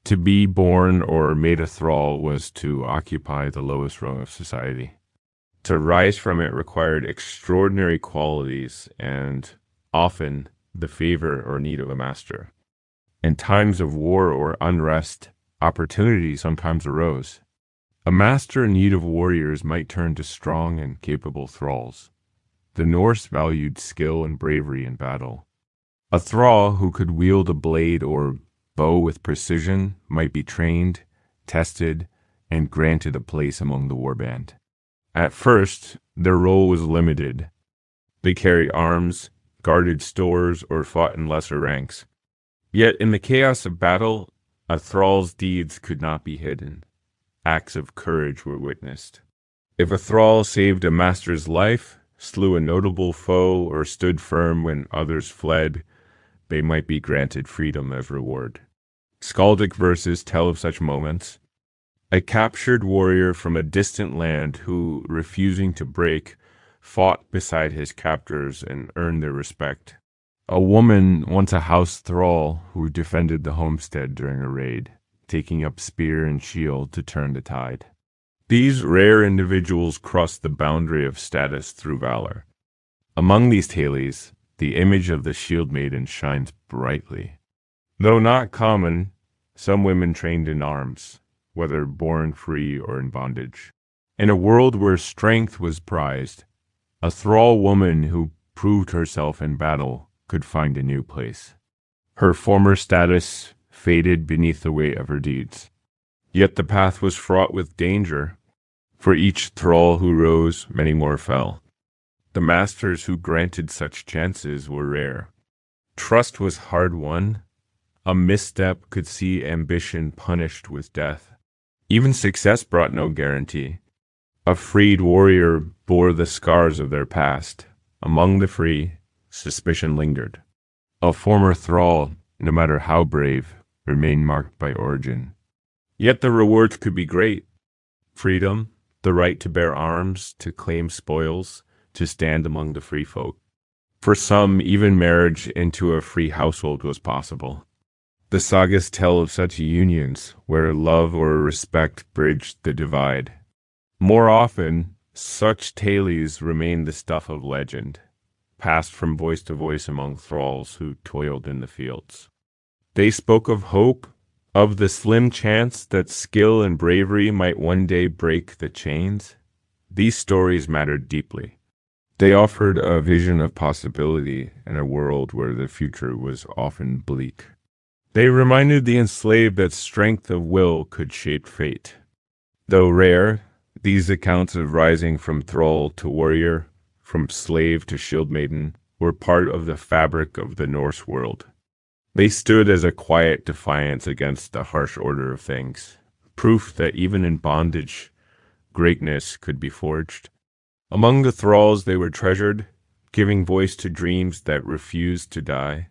To be born or made a thrall was to occupy the lowest rung of society. To rise from it required extraordinary qualities and often the favor or need of a master. In times of war or unrest, opportunity sometimes arose. A master in need of warriors might turn to strong and capable thralls. The Norse valued skill and bravery in battle. A thrall who could wield a blade or bow with precision might be trained, tested, and granted a place among the warband. At first, their role was limited. They carried arms, guarded stores, or fought in lesser ranks. Yet in the chaos of battle, a thrall's deeds could not be hidden. Acts of courage were witnessed. If a thrall saved a master's life, slew a notable foe, or stood firm when others fled, they might be granted freedom as reward. Skaldic verses tell of such moments. A captured warrior from a distant land who, refusing to break, fought beside his captors and earned their respect. A woman, once a house thrall, who defended the homestead during a raid, taking up spear and shield to turn the tide. These rare individuals crossed the boundary of status through valor. Among these tales, the image of the shield maiden shines brightly. Though not common, some women trained in arms, whether born free or in bondage. In a world where strength was prized, a thrall woman who proved herself in battle could find a new place. Her former status faded beneath the weight of her deeds. Yet the path was fraught with danger. For each thrall who rose, many more fell. The masters who granted such chances were rare. Trust was hard won. A misstep could see ambition punished with death. Even success brought no guarantee. A freed warrior bore the scars of their past. Among the free, suspicion lingered. A former thrall, no matter how brave, remained marked by origin. Yet the rewards could be great. Freedom, the right to bear arms, to claim spoils, to stand among the free folk. For some, even marriage into a free household was possible. The sagas tell of such unions where love or respect bridged the divide. More often, such tales remain the stuff of legend, passed from voice to voice among thralls who toiled in the fields. They spoke of hope, of the slim chance that skill and bravery might one day break the chains. These stories mattered deeply. They offered a vision of possibility in a world where the future was often bleak. They reminded the enslaved that strength of will could shape fate. Though rare, these accounts of rising from thrall to warrior, from slave to shield maiden, were part of the fabric of the Norse world. They stood as a quiet defiance against the harsh order of things, proof that even in bondage, greatness could be forged. Among the thralls they were treasured, giving voice to dreams that refused to die.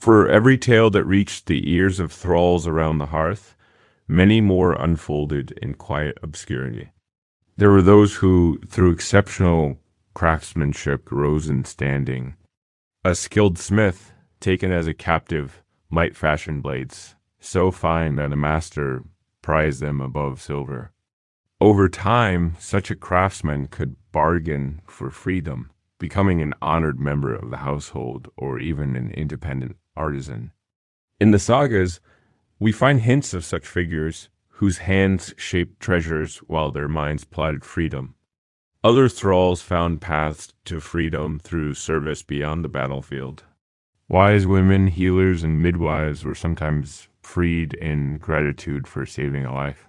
For every tale that reached the ears of thralls around the hearth, many more unfolded in quiet obscurity. There were those who, through exceptional craftsmanship, rose in standing. A skilled smith, taken as a captive, might fashion blades, so fine that a master prized them above silver. Over time, such a craftsman could bargain for freedom, becoming an honored member of the household or even an independent artisan. In the sagas, we find hints of such figures whose hands shaped treasures while their minds plotted freedom. Other thralls found paths to freedom through service beyond the battlefield. Wise women, healers, and midwives were sometimes freed in gratitude for saving a life.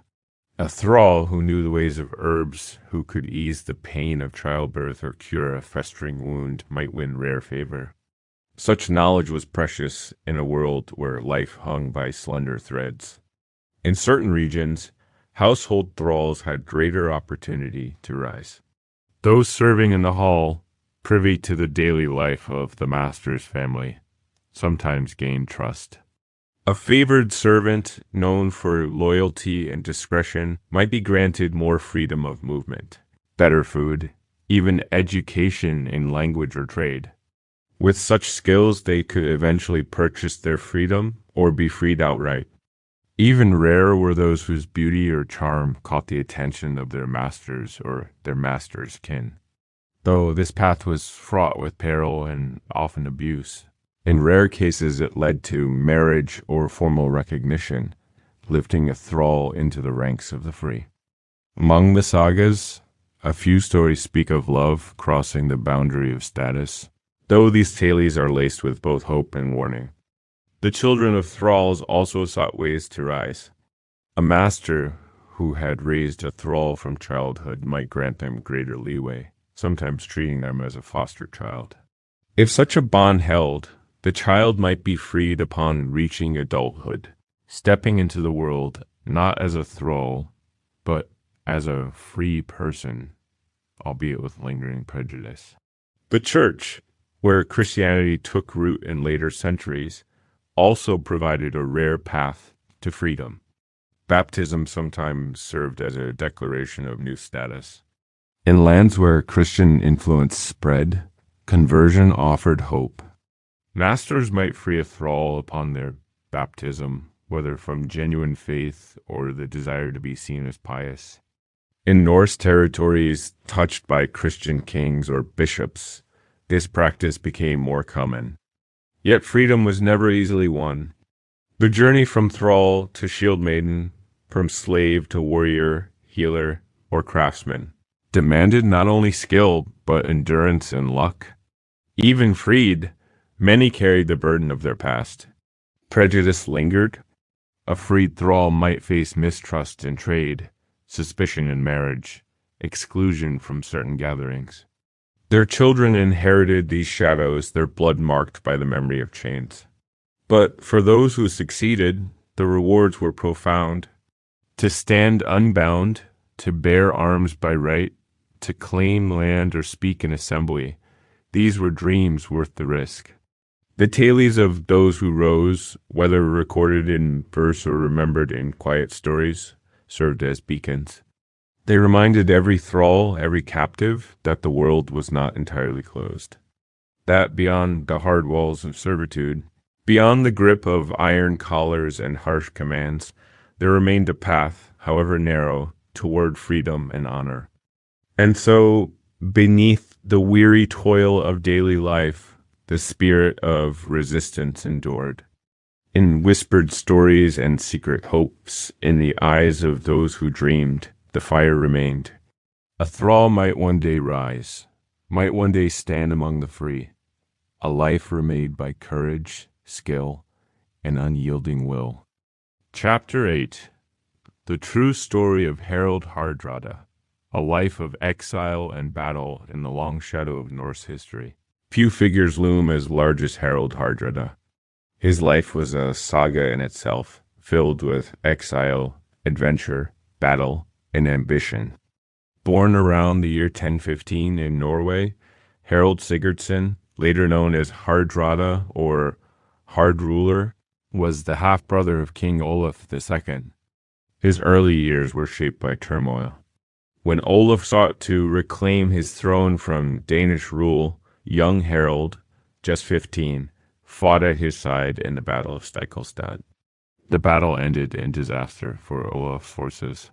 A thrall who knew the ways of herbs, who could ease the pain of childbirth or cure a festering wound, might win rare favor. Such knowledge was precious in a world where life hung by slender threads. In certain regions, household thralls had greater opportunity to rise. Those serving in the hall, privy to the daily life of the master's family, sometimes gained trust. A favored servant, known for loyalty and discretion, might be granted more freedom of movement, better food, even education in language or trade. With such skills, they could eventually purchase their freedom or be freed outright. Even rarer were those whose beauty or charm caught the attention of their masters or their masters' kin. Though this path was fraught with peril and often abuse, in rare cases it led to marriage or formal recognition, lifting a thrall into the ranks of the free. Among the sagas, a few stories speak of love crossing the boundary of status, though these tales are laced with both hope and warning. The children of thralls also sought ways to rise. A master who had raised a thrall from childhood might grant them greater leeway, sometimes treating them as a foster child. If such a bond held, the child might be freed upon reaching adulthood, stepping into the world not as a thrall, but as a free person, albeit with lingering prejudice. The church, where Christianity took root in later centuries, also provided a rare path to freedom. Baptism sometimes served as a declaration of new status. In lands where Christian influence spread, conversion offered hope. Masters might free a thrall upon their baptism, whether from genuine faith or the desire to be seen as pious. In Norse territories touched by Christian kings or bishops, this practice became more common. Yet freedom was never easily won. The journey from thrall to shield maiden, from slave to warrior, healer, or craftsman, demanded not only skill, but endurance and luck. Even freed, many carried the burden of their past. Prejudice lingered. A freed thrall might face mistrust in trade, suspicion in marriage, exclusion from certain gatherings. Their children inherited these shadows, their blood marked by the memory of chains. But for those who succeeded, the rewards were profound. To stand unbound, to bear arms by right, to claim land or speak in assembly, these were dreams worth the risk. The tales of those who rose, whether recorded in verse or remembered in quiet stories, served as beacons. They reminded every thrall, every captive, that the world was not entirely closed. That beyond the hard walls of servitude, beyond the grip of iron collars and harsh commands, there remained a path, however narrow, toward freedom and honor. And so, beneath the weary toil of daily life, the spirit of resistance endured. In whispered stories and secret hopes, in the eyes of those who dreamed, the fire remained. A thrall might one day rise, might one day stand among the free, a life remade by courage, skill, and unyielding will. Chapter 8. The True Story of Harald Hardrada, a life of exile and battle in the long shadow of Norse history. Few figures loom as large as Harald Hardrada. His life was a saga in itself, filled with exile, adventure, battle, and ambition. Born around the year 1015 in Norway, Harald Sigurdsson, later known as Hardrada or Hard Ruler, was the half-brother of King Olaf II. His early years were shaped by turmoil. When Olaf sought to reclaim his throne from Danish rule, young Harald, just 15, fought at his side in the Battle of Stiklestad. The battle ended in disaster for Olaf's forces.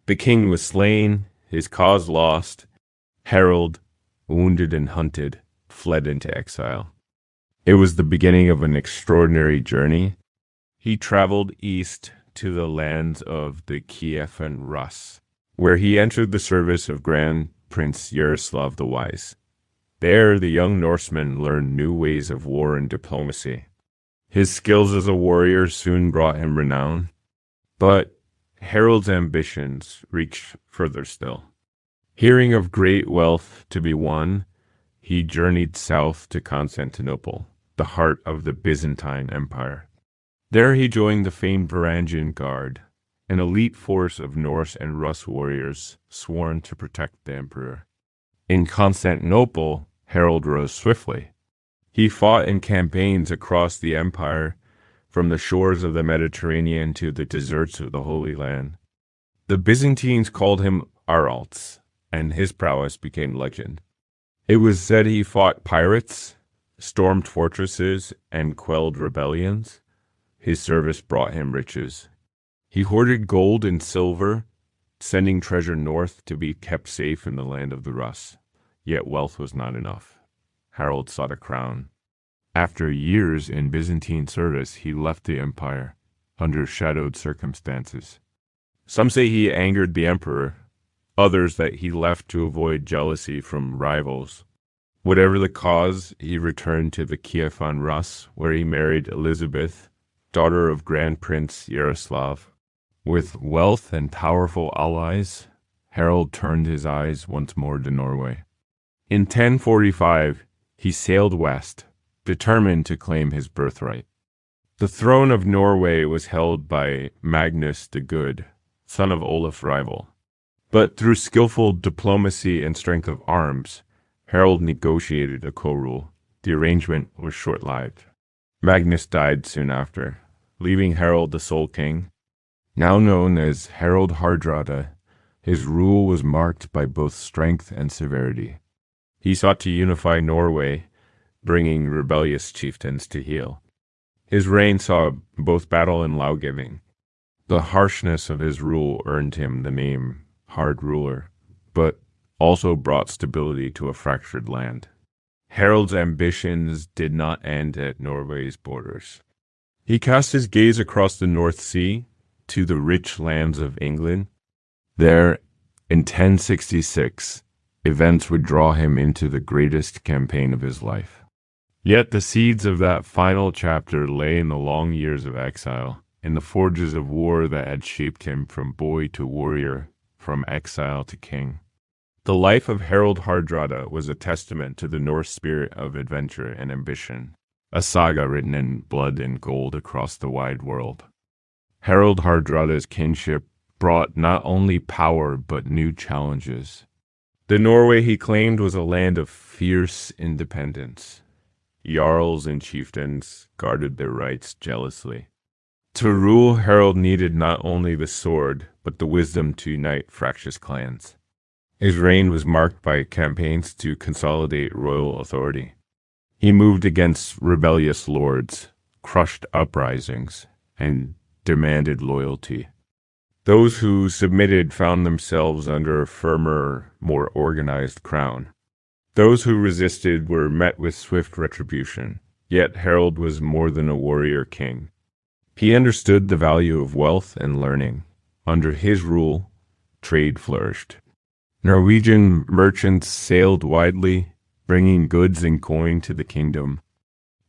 The king was slain, his cause lost. Harald, wounded and hunted, fled into exile. It was the beginning of an extraordinary journey. He traveled east to the lands of the Kievan Rus, where he entered the service of Grand Prince Yaroslav the Wise. There, the young Norseman learned new ways of war and diplomacy. His skills as a warrior soon brought him renown, but Harald's ambitions reached further still. Hearing of great wealth to be won, he journeyed south to Constantinople, the heart of the Byzantine Empire. There he joined the famed Varangian Guard, an elite force of Norse and Rus warriors sworn to protect the emperor. In Constantinople, Harald rose swiftly. He fought in campaigns across the empire, from the shores of the Mediterranean to the deserts of the Holy Land. The Byzantines called him Aralts, and his prowess became legend. It was said he fought pirates, stormed fortresses, and quelled rebellions. His service brought him riches. He hoarded gold and silver, sending treasure north to be kept safe in the land of the Rus. Yet wealth was not enough. Harald sought a crown. After years in Byzantine service, he left the empire under shadowed circumstances. Some say he angered the emperor, others that he left to avoid jealousy from rivals. Whatever the cause, he returned to the Kievan Rus, where he married Elizabeth, daughter of Grand Prince Yaroslav. With wealth and powerful allies, Harald turned his eyes once more to Norway. In 1045, he sailed west, determined to claim his birthright. The throne of Norway was held by Magnus the Good, son of Olaf's rival. But through skillful diplomacy and strength of arms, Harald negotiated a co-rule. The arrangement was short-lived. Magnus died soon after, leaving Harald the sole king. Now known as Harald Hardrada, his rule was marked by both strength and severity. He sought to unify Norway, bringing rebellious chieftains to heel. His reign saw both battle and law-giving. The harshness of his rule earned him the name Hard Ruler, but also brought stability to a fractured land. Harald's ambitions did not end at Norway's borders. He cast his gaze across the North Sea to the rich lands of England. There, in 1066, events would draw him into the greatest campaign of his life. Yet the seeds of that final chapter lay in the long years of exile, in the forges of war that had shaped him from boy to warrior, from exile to king. The life of Harald Hardrada was a testament to the Norse spirit of adventure and ambition, a saga written in blood and gold across the wide world. Harald Hardrada's kinship brought not only power but new challenges. The Norway he claimed was a land of fierce independence. Jarls and chieftains guarded their rights jealously. To rule, Harald needed not only the sword, but the wisdom to unite fractious clans. His reign was marked by campaigns to consolidate royal authority. He moved against rebellious lords, crushed uprisings, and demanded loyalty. Those who submitted found themselves under a firmer, more organized crown. Those who resisted were met with swift retribution. Yet Harald was more than a warrior king. He understood the value of wealth and learning. Under his rule, trade flourished. Norwegian merchants sailed widely, bringing goods and coin to the kingdom.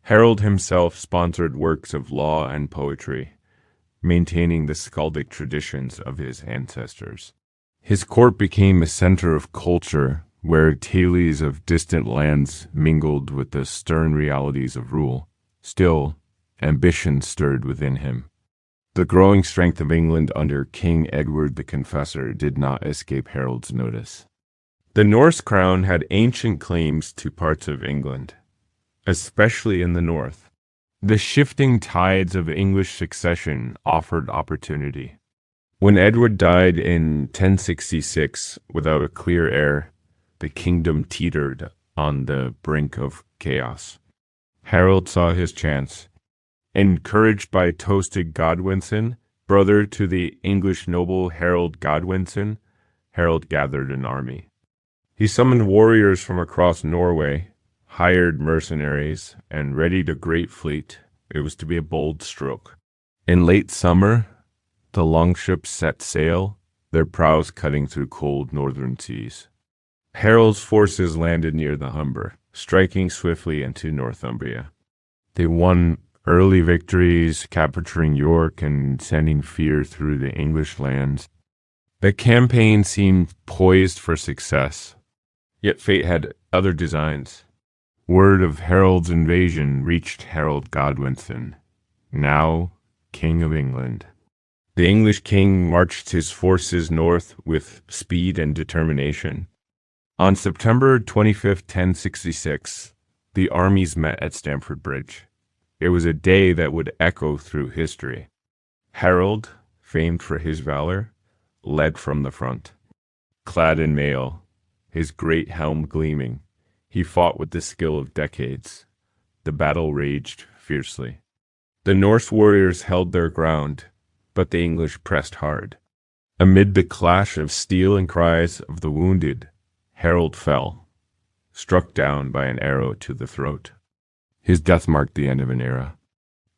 Harald himself sponsored works of law and poetry, maintaining the skaldic traditions of his ancestors. His court became a center of culture, where tales of distant lands mingled with the stern realities of rule. Still, ambition stirred within him. The growing strength of England under King Edward the Confessor did not escape Harald's notice. The Norse crown had ancient claims to parts of England, especially in the north. The shifting tides of English succession offered opportunity. When Edward died in 1066 without a clear heir, the kingdom teetered on the brink of chaos. Harald saw his chance. Encouraged by Tostig Godwinson, brother to the English noble Harold Godwinson, Harald gathered an army. He summoned warriors from across Norway, hired mercenaries, and readied a great fleet. It was to be a bold stroke. In late summer, the longships set sail, their prows cutting through cold northern seas. Harald's forces landed near the Humber, striking swiftly into Northumbria. They won early victories, capturing York and sending fear through the English lands. The campaign seemed poised for success, yet fate had other designs. Word of Harold's invasion reached Harold Godwinson, now King of England. The English king marched his forces north with speed and determination. On September 25, 1066, the armies met at Stamford Bridge. It was a day that would echo through history. Harold, famed for his valor, led from the front. Clad in mail, his great helm gleaming, he fought with the skill of decades. The battle raged fiercely. The Norse warriors held their ground, but the English pressed hard. Amid the clash of steel and cries of the wounded, Harold fell, struck down by an arrow to the throat. His death marked the end of an era.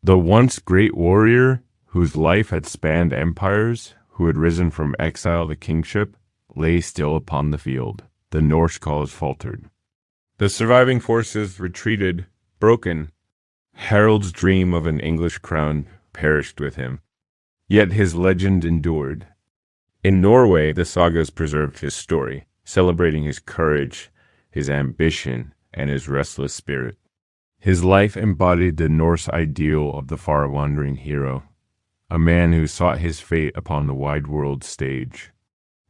The once great warrior, whose life had spanned empires, who had risen from exile to kingship, lay still upon the field. The Norse cause faltered. The surviving forces retreated, broken. Harold's dream of an English crown perished with him. Yet his legend endured. In Norway, the sagas preserved his story, celebrating his courage, his ambition, and his restless spirit. His life embodied the Norse ideal of the far-wandering hero, a man who sought his fate upon the wide world stage.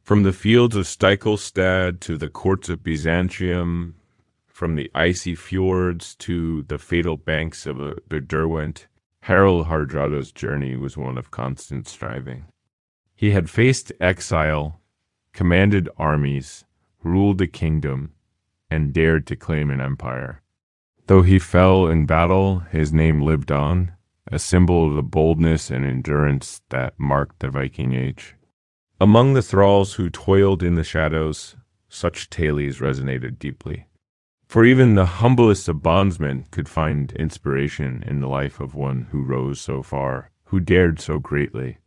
From the fields of Stiklestad to the courts of Byzantium, from the icy fjords to the fatal banks of the Derwent, Harald Hardrada's journey was one of constant striving. He had faced exile, commanded armies, ruled a kingdom, and dared to claim an empire. Though he fell in battle, his name lived on, a symbol of the boldness and endurance that marked the Viking Age. Among the thralls who toiled in the shadows, such tales resonated deeply. For even the humblest of bondsmen could find inspiration in the life of one who rose so far, who dared so greatly.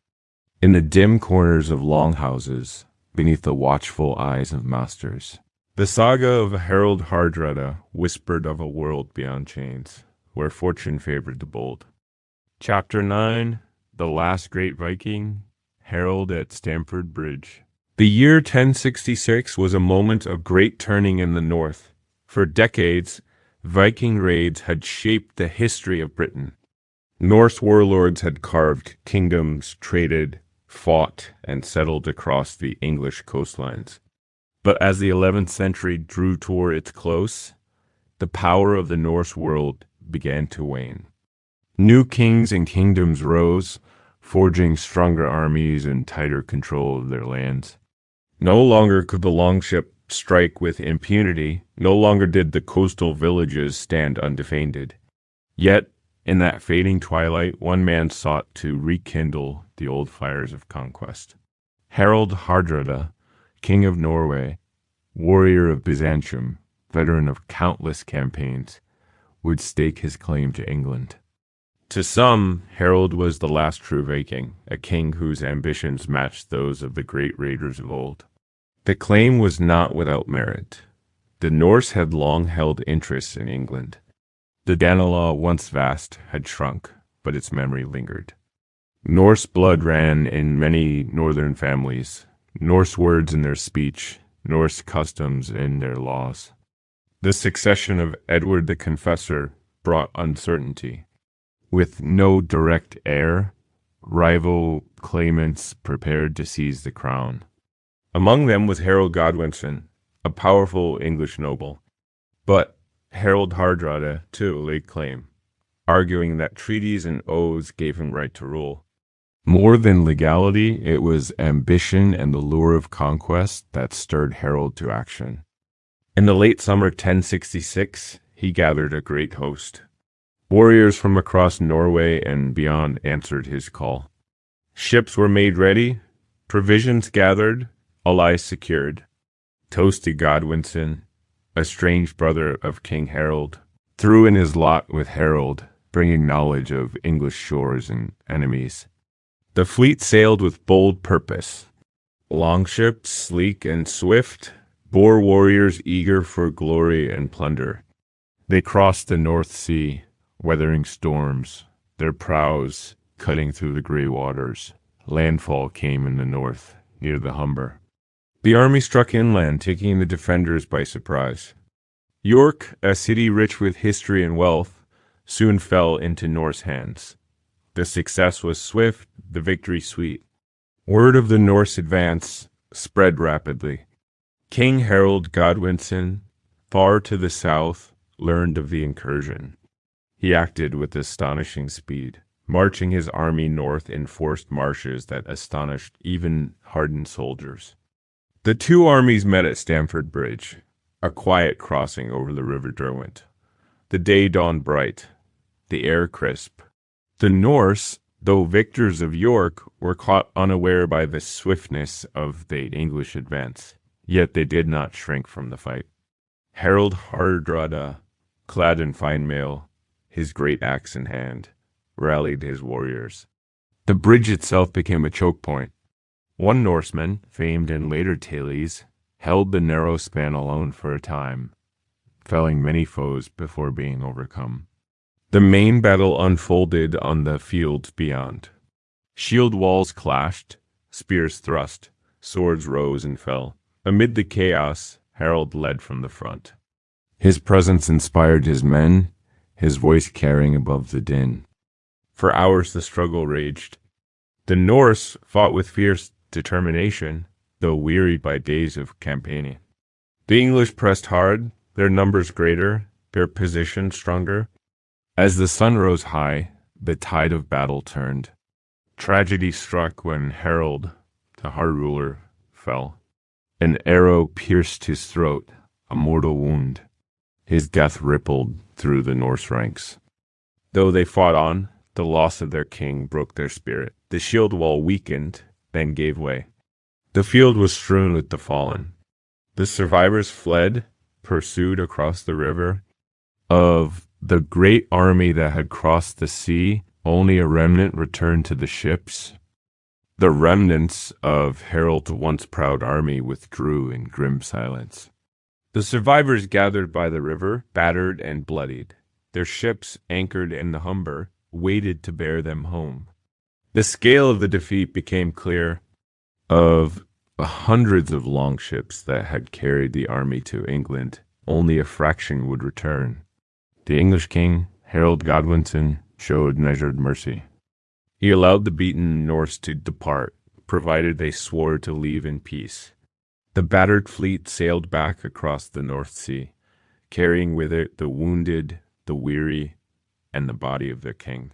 In the dim corners of longhouses, beneath the watchful eyes of masters, the saga of Harold Hardrada whispered of a world beyond chains, where fortune favored the bold. Chapter 9, The Last Great Viking, Harold at Stamford Bridge. The year 1066 was a moment of great turning in the north. For decades, Viking raids had shaped the history of Britain. Norse warlords had carved kingdoms, traded, fought, and settled across the English coastlines. But as the 11th century drew toward its close, the power of the Norse world began to wane. New kings and kingdoms rose, forging stronger armies and tighter control of their lands. No longer could the longship strike with impunity. No longer did the coastal villages stand undefended. Yet, in that fading twilight, one man sought to rekindle the old fires of conquest. Harold Hardrada, King of Norway, warrior of Byzantium, veteran of countless campaigns, would stake his claim to England. To some, Harold was the last true Viking, a king whose ambitions matched those of the great raiders of old. The claim was not without merit. The Norse had long held interests in England. The Danelaw, once vast, had shrunk, but its memory lingered. Norse blood ran in many northern families, Norse words in their speech, Norse customs in their laws. The succession of Edward the Confessor brought uncertainty. With no direct heir, rival claimants prepared to seize the crown. Among them was Harold Godwinson, a powerful English noble. But Harold Hardrada, too, laid claim, arguing that treaties and oaths gave him right to rule. More than legality, it was ambition and the lure of conquest that stirred Harold to action. In the late summer 1066, he gathered a great host. Warriors from across Norway and beyond answered his call. Ships were made ready, provisions gathered, allies secured. Toasty Godwinson, a strange brother of King Harold, threw in his lot with Harold, bringing knowledge of English shores and enemies. The fleet sailed with bold purpose. Longships, sleek and swift, bore warriors eager for glory and plunder. They crossed the North Sea, weathering storms, their prows cutting through the grey waters. Landfall came in the north, near the Humber. The army struck inland, taking the defenders by surprise. York, a city rich with history and wealth, soon fell into Norse hands. The success was swift, the victory sweet. Word of the Norse advance spread rapidly. King Harold Godwinson, far to the south, learned of the incursion. He acted with astonishing speed, marching his army north in forced marches that astonished even hardened soldiers. The two armies met at Stamford Bridge, a quiet crossing over the River Derwent. The day dawned bright, the air crisp. The Norse, though victors of York, were caught unaware by the swiftness of the English advance, yet they did not shrink from the fight. Harold Hardrada, clad in fine mail, his great axe in hand, rallied his warriors. The bridge itself became a choke point. One Norseman, famed in later tales, held the narrow span alone for a time, felling many foes before being overcome. The main battle unfolded on the fields beyond. Shield walls clashed, spears thrust, swords rose and fell. Amid the chaos, Harold led from the front. His presence inspired his men, his voice carrying above the din. For hours the struggle raged. The Norse fought with fierce determination, though wearied by days of campaigning. The English pressed hard, their numbers greater, their position stronger. As the sun rose high, the tide of battle turned. Tragedy struck when Harold, the hard ruler, fell. An arrow pierced his throat, a mortal wound. His death rippled through the Norse ranks. Though they fought on, the loss of their king broke their spirit. The shield wall weakened, then gave way. The field was strewn with the fallen. The survivors fled, pursued across the river. Of the great army that had crossed the sea, only a remnant returned to the ships. The remnants of Harold's once proud army withdrew in grim silence. The survivors gathered by the river, battered and bloodied. Their ships, anchored in the Humber, waited to bear them home. The scale of the defeat became clear. Of hundreds of longships that had carried the army to England, only a fraction would return. The English king, Harold Godwinson, showed measured mercy. He allowed the beaten Norse to depart, provided they swore to leave in peace. The battered fleet sailed back across the North Sea, carrying with it the wounded, the weary, and the body of their king.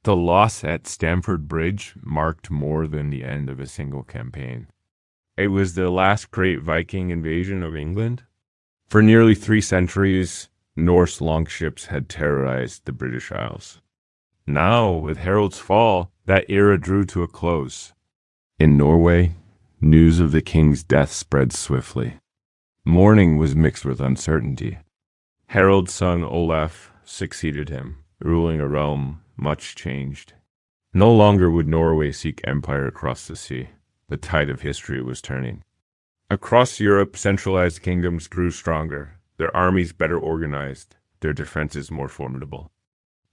The loss at Stamford Bridge marked more than the end of a single campaign. It was the last great Viking invasion of England. For nearly 3 centuries, Norse longships had terrorized the British Isles. Now, with Harold's fall, that era drew to a close. In Norway, news of the king's death spread swiftly. Mourning was mixed with uncertainty. Harold's son Olaf succeeded him, ruling a realm much changed. No longer would Norway seek empire across the sea. The tide of history was turning. Across Europe, centralized kingdoms grew stronger, their armies better organized, their defenses more formidable.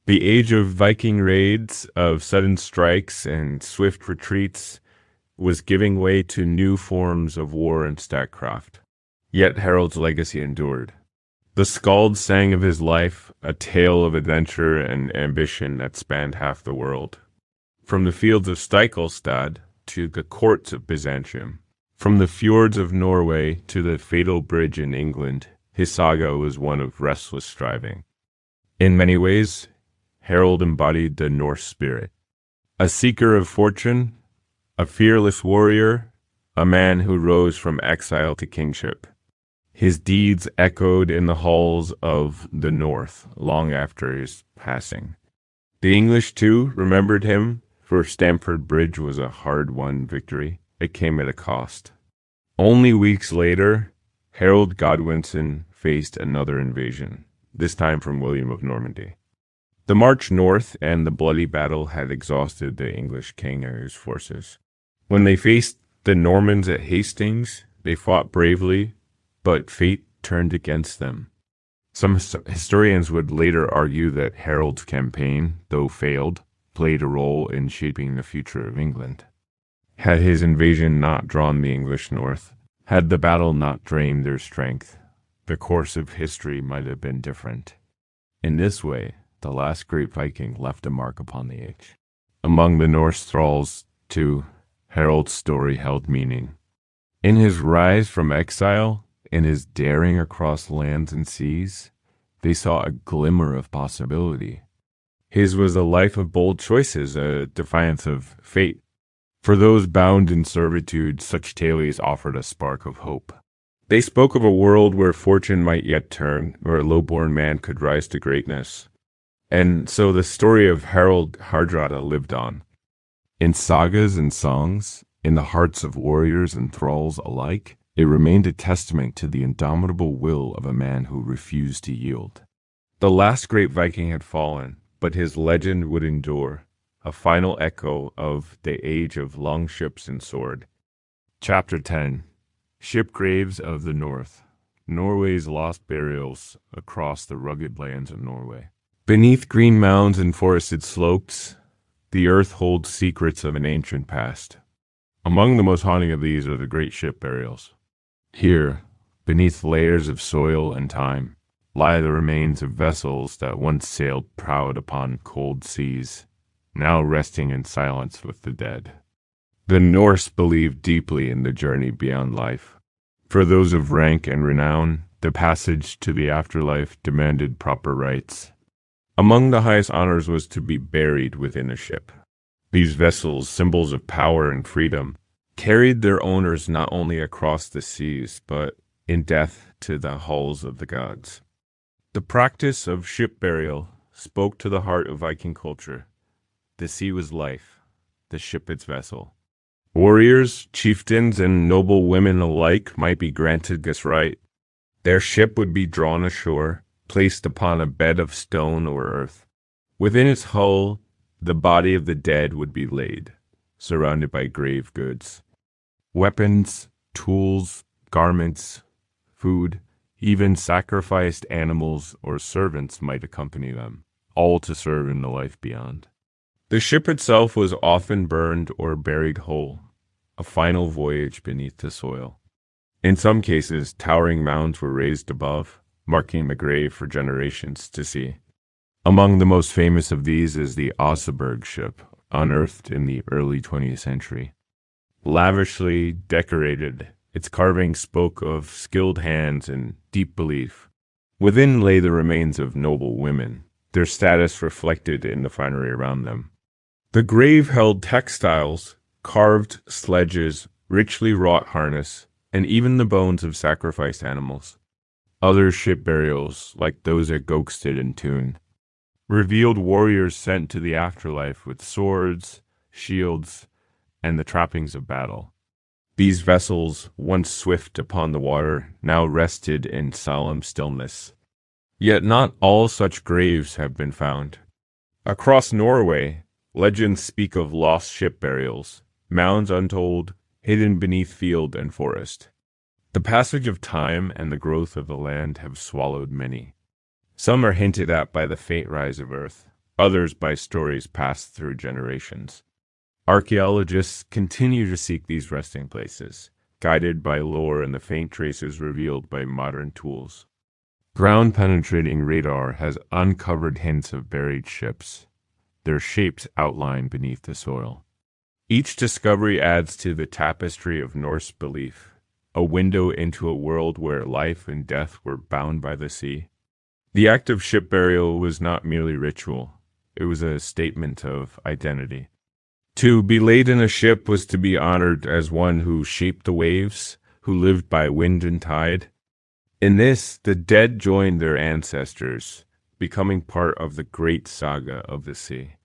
The age of Viking raids, of sudden strikes and swift retreats, was giving way to new forms of war and statecraft. Yet Harold's legacy endured. The Skald sang of his life, a tale of adventure and ambition that spanned half the world. From the fields of Stiklestad to the courts of Byzantium, from the fjords of Norway to the fatal bridge in England, his saga was one of restless striving. In many ways, Harold embodied the Norse spirit. A seeker of fortune, a fearless warrior, a man who rose from exile to kingship. His deeds echoed in the halls of the North long after his passing. The English, too, remembered him, for Stamford Bridge was a hard-won victory. It came at a cost. Only weeks later, Harold Godwinson faced another invasion, this time from William of Normandy. The march north and the bloody battle had exhausted the English king and his forces. When they faced the Normans at Hastings, they fought bravely, but fate turned against them. Some historians would later argue that Harold's campaign, though failed, played a role in shaping the future of England. Had his invasion not drawn the English north, had the battle not drained their strength, the course of history might have been different. In this way, the last great Viking left a mark upon the age. Among the Norse thralls, too, Harold's story held meaning. In his rise from exile, in his daring across lands and seas, they saw a glimmer of possibility. His was a life of bold choices, a defiance of fate. For those bound in servitude, such tales offered a spark of hope. They spoke of a world where fortune might yet turn, where a low-born man could rise to greatness. And so the story of Harold Hardrada lived on. In sagas and songs, in the hearts of warriors and thralls alike, it remained a testament to the indomitable will of a man who refused to yield. The last great Viking had fallen, but his legend would endure, a final echo of the age of longships and sword. Chapter 10. Shipgraves of the North. Norway's lost burials across the rugged lands of Norway. Beneath green mounds and forested slopes, the earth holds secrets of an ancient past. Among the most haunting of these are the great ship burials. Here, beneath layers of soil and time, lie the remains of vessels that once sailed proud upon cold seas, now resting in silence with the dead. The Norse believed deeply in the journey beyond life. For those of rank and renown, the passage to the afterlife demanded proper rites. Among the highest honors was to be buried within a ship. These vessels, symbols of power and freedom, carried their owners not only across the seas, but in death to the halls of the gods. The practice of ship burial spoke to the heart of Viking culture. The sea was life, the ship its vessel. Warriors, chieftains, and noble women alike might be granted this right. Their ship would be drawn ashore, placed upon a bed of stone or earth. Within its hull, the body of the dead would be laid, surrounded by grave goods. Weapons, tools, garments, food, even sacrificed animals or servants might accompany them, all to serve in the life beyond. The ship itself was often burned or buried whole, a final voyage beneath the soil. In some cases, towering mounds were raised above, marking the grave for generations to see. Among the most famous of these is the Oseberg ship, unearthed in the early 20th century. Lavishly decorated, its carving spoke of skilled hands and deep belief. Within lay the remains of noble women, their status reflected in the finery around them. The grave held textiles, carved sledges, richly wrought harness, and even the bones of sacrificed animals. Other ship burials, like those at Gokstad and Thun, revealed warriors sent to the afterlife with swords, shields, and the trappings of battle. These vessels, once swift upon the water, now rested in solemn stillness. Yet not all such graves have been found. Across Norway, legends speak of lost ship burials, mounds untold, hidden beneath field and forest. The passage of time and the growth of the land have swallowed many. Some are hinted at by the faint rise of earth, others by stories passed through generations. Archaeologists continue to seek these resting places, guided by lore and the faint traces revealed by modern tools. Ground-penetrating radar has uncovered hints of buried ships, their shapes outlined beneath the soil. Each discovery adds to the tapestry of Norse belief, a window into a world where life and death were bound by the sea. The act of ship burial was not merely ritual, it was a statement of identity. To be laid in a ship was to be honored as one who shaped the waves, who lived by wind and tide. In this, the dead joined their ancestors, becoming part of the great saga of the sea.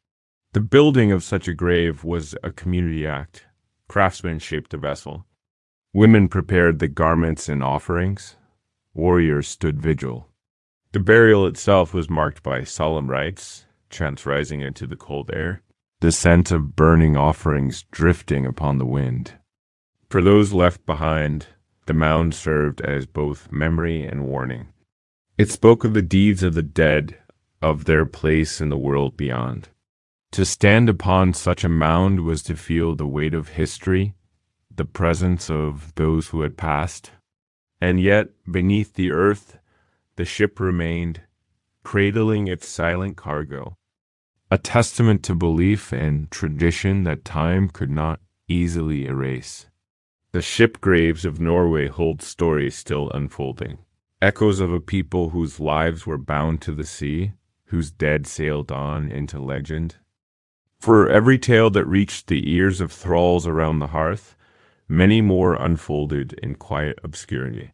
The building of such a grave was a community act. Craftsmen shaped the vessel. Women prepared the garments and offerings. Warriors stood vigil. The burial itself was marked by solemn rites, chants rising into the cold air, the scent of burning offerings drifting upon the wind. For those left behind, the mound served as both memory and warning. It spoke of the deeds of the dead, of their place in the world beyond. To stand upon such a mound was to feel the weight of history, the presence of those who had passed. And yet, beneath the earth, the ship remained, cradling its silent cargo, a testament to belief and tradition that time could not easily erase. The ship graves of Norway hold stories still unfolding, echoes of a people whose lives were bound to the sea, whose dead sailed on into legend. For every tale that reached the ears of thralls around the hearth, many more unfolded in quiet obscurity.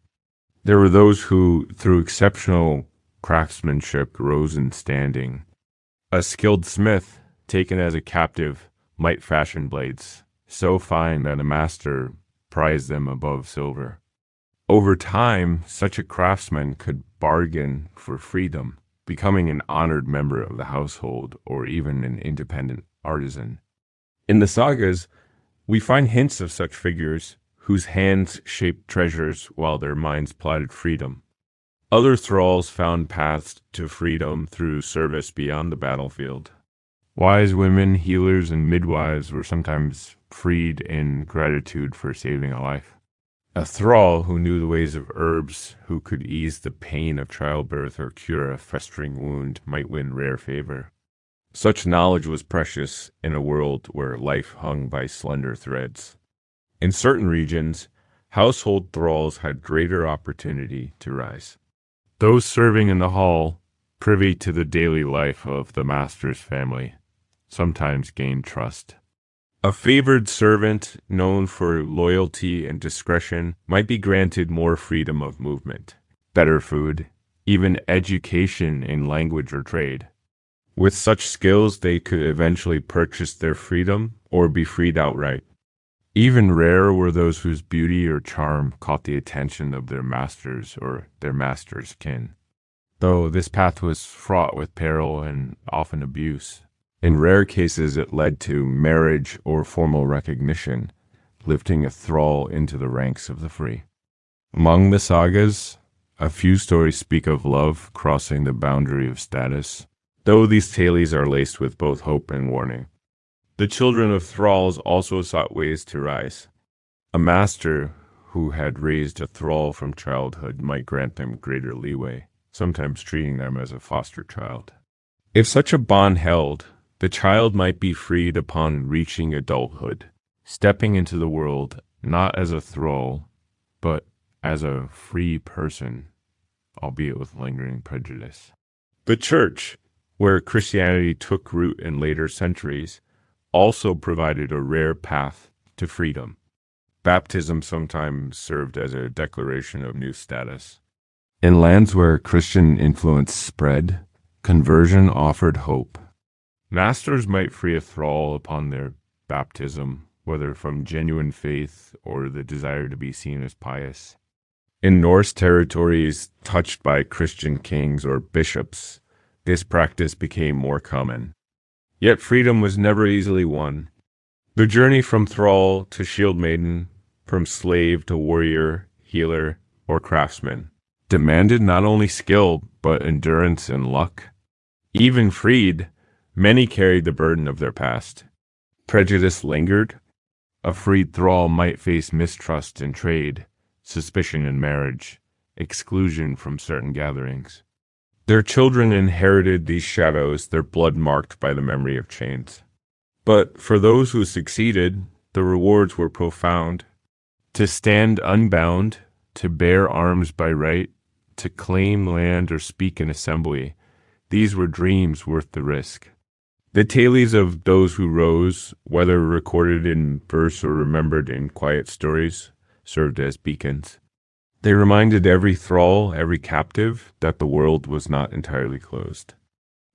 There were those who, through exceptional craftsmanship, rose in standing. A skilled smith, taken as a captive, might fashion blades, so fine that a master prized them above silver. Over time, such a craftsman could bargain for freedom, becoming an honored member of the household or even an independent artisan. In the sagas, we find hints of such figures whose hands shaped treasures while their minds plotted freedom. Other thralls found paths to freedom through service beyond the battlefield. Wise women, healers, and midwives were sometimes freed in gratitude for saving a life. A thrall who knew the ways of herbs, who could ease the pain of childbirth or cure a festering wound, might win rare favor. Such knowledge was precious in a world where life hung by slender threads. In certain regions, household thralls had greater opportunity to rise. Those serving in the hall, privy to the daily life of the master's family, sometimes gained trust. A favored servant, known for loyalty and discretion, might be granted more freedom of movement, better food, even education in language or trade. With such skills, they could eventually purchase their freedom or be freed outright. Even rarer were those whose beauty or charm caught the attention of their masters or their masters' kin, though this path was fraught with peril and often abuse. In rare cases, it led to marriage or formal recognition, lifting a thrall into the ranks of the free. Among the sagas, a few stories speak of love crossing the boundary of status, though these tales are laced with both hope and warning. The children of thralls also sought ways to rise. A master who had raised a thrall from childhood might grant them greater leeway, sometimes treating them as a foster child. If such a bond held, the child might be freed upon reaching adulthood, stepping into the world not as a thrall, but as a free person, albeit with lingering prejudice. The church, where Christianity took root in later centuries, also provided a rare path to freedom. Baptism sometimes served as a declaration of new status. In lands where Christian influence spread, conversion offered hope. Masters might free a thrall upon their baptism, whether from genuine faith or the desire to be seen as pious. In Norse territories touched by Christian kings or bishops, this practice became more common. Yet freedom was never easily won. The journey from thrall to shield maiden, from slave to warrior, healer, or craftsman, demanded not only skill, but endurance and luck. Even freed, many carried the burden of their past. Prejudice lingered. A freed thrall might face mistrust in trade, suspicion in marriage, exclusion from certain gatherings. Their children inherited these shadows, their blood marked by the memory of chains. But for those who succeeded, the rewards were profound. To stand unbound, to bear arms by right, to claim land or speak in assembly, these were dreams worth the risk. The tales of those who rose, whether recorded in verse or remembered in quiet stories, served as beacons. They reminded every thrall, every captive, that the world was not entirely closed.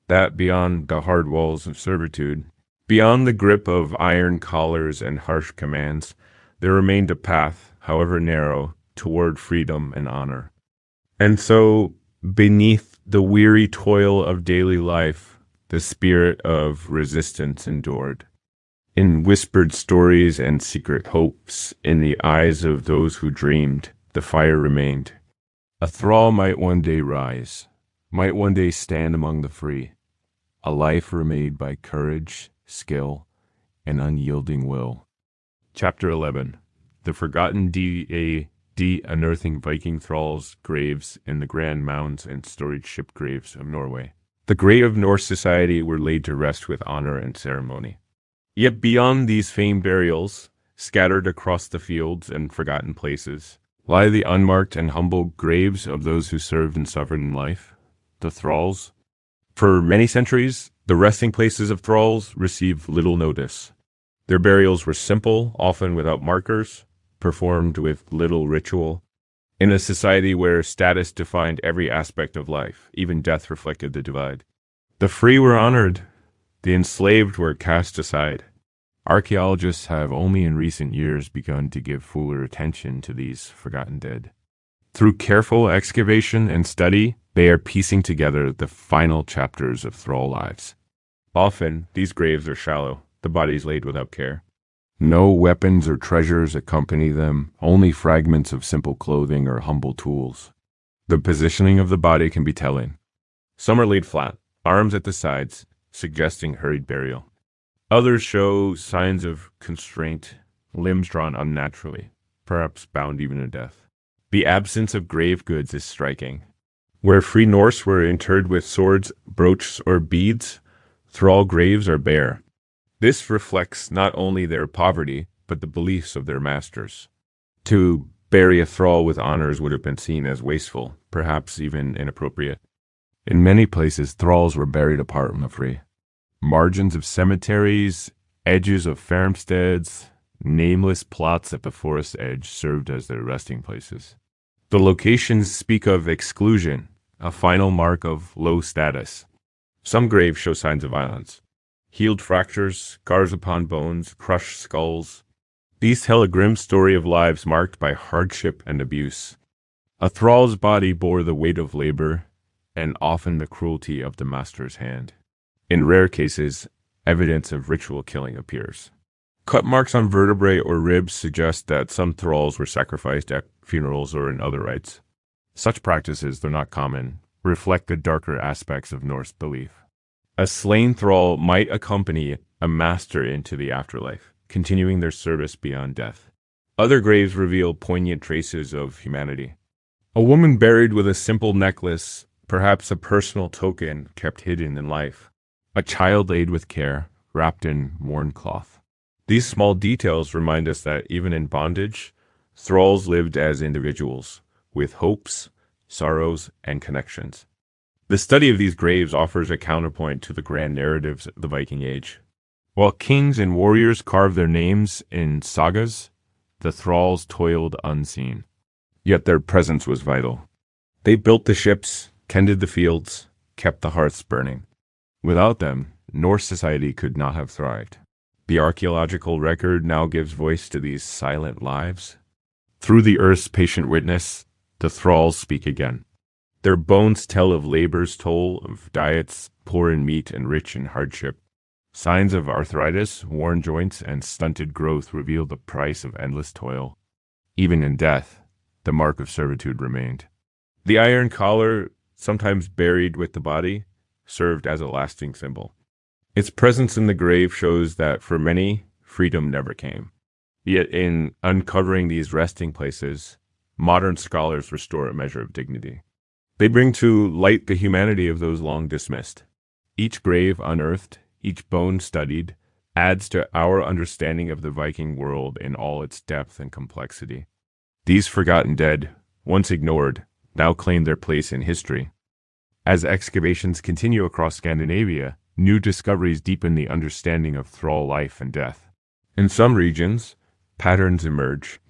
That beyond the hard walls of servitude, beyond the grip of iron collars and harsh commands, there remained a path, however narrow, toward freedom and honor. And so, beneath the weary toil of daily life, the spirit of resistance endured. In whispered stories and secret hopes, in the eyes of those who dreamed, the fire remained. A thrall might one day rise, might one day stand among the free, a life remade by courage, skill, and unyielding will. Chapter 11. The Forgotten Unearthing Viking Thralls' Graves in the Grand Mounds and Storied Ship Graves of Norway. The great of Norse society were laid to rest with honor and ceremony. Yet beyond these famed burials, scattered across the fields and forgotten places, lie the unmarked and humble graves of those who served and suffered in life, the thralls. For many centuries, the resting places of thralls received little notice. Their burials were simple, often without markers, performed with little ritual. In a society where status defined every aspect of life, even death reflected the divide. The free were honored, the enslaved were cast aside. Archaeologists have only in recent years begun to give fuller attention to these forgotten dead. Through careful excavation and study, they are piecing together the final chapters of thrall lives. Often, these graves are shallow, the bodies laid without care. No weapons or treasures accompany them, only fragments of simple clothing or humble tools. The positioning of the body can be telling. Some are laid flat, arms at the sides, suggesting hurried burial. Others show signs of constraint, limbs drawn unnaturally, perhaps bound even to death. The absence of grave goods is striking. Where free Norse were interred with swords, brooches, or beads, thrall graves are bare. This reflects not only their poverty, but the beliefs of their masters. To bury a thrall with honors would have been seen as wasteful, perhaps even inappropriate. In many places, thralls were buried apart from the free. Margins of cemeteries Edges of farmsteads, nameless plots at the forest edge served as their resting places. The locations speak of exclusion, a final mark of low status. Some graves show signs of violence. Healed fractures, scars upon bones, crushed skulls. These tell a grim story of lives marked by hardship and abuse. A thrall's body bore the weight of labor, and often the cruelty of the master's hand. In rare cases, evidence of ritual killing appears. Cut marks on vertebrae or ribs suggest that some thralls were sacrificed at funerals or in other rites. Such practices, though not common, reflect the darker aspects of Norse belief. A slain thrall might accompany a master into the afterlife, continuing their service beyond death. Other graves reveal poignant traces of humanity. A woman buried with a simple necklace, perhaps a personal token kept hidden in life. A child laid with care, wrapped in worn cloth. These small details remind us that even in bondage, thralls lived as individuals, with hopes, sorrows, and connections. The study of these graves offers a counterpoint to the grand narratives of the Viking Age. While kings and warriors carved their names in sagas, the thralls toiled unseen. Yet their presence was vital. They built the ships, tended the fields, kept the hearths burning. Without them, Norse society could not have thrived. The archaeological record now gives voice to these silent lives. Through the earth's patient witness, the thralls speak again. Their bones tell of labor's toll, of diets poor in meat and rich in hardship. Signs of arthritis, worn joints, and stunted growth reveal the price of endless toil. Even in death, the mark of servitude remained. The iron collar, sometimes buried with the body, served as a lasting symbol. Its presence in the grave shows that for many, freedom never came. Yet in uncovering these resting places, modern scholars restore a measure of dignity. They bring to light the humanity of those long dismissed. Each grave unearthed, each bone studied, adds to our understanding of the Viking world in all its depth and complexity. These forgotten dead, once ignored, now claim their place in history. As excavations continue across Scandinavia, new discoveries deepen the understanding of thrall life and death. In some regions, patterns emerge.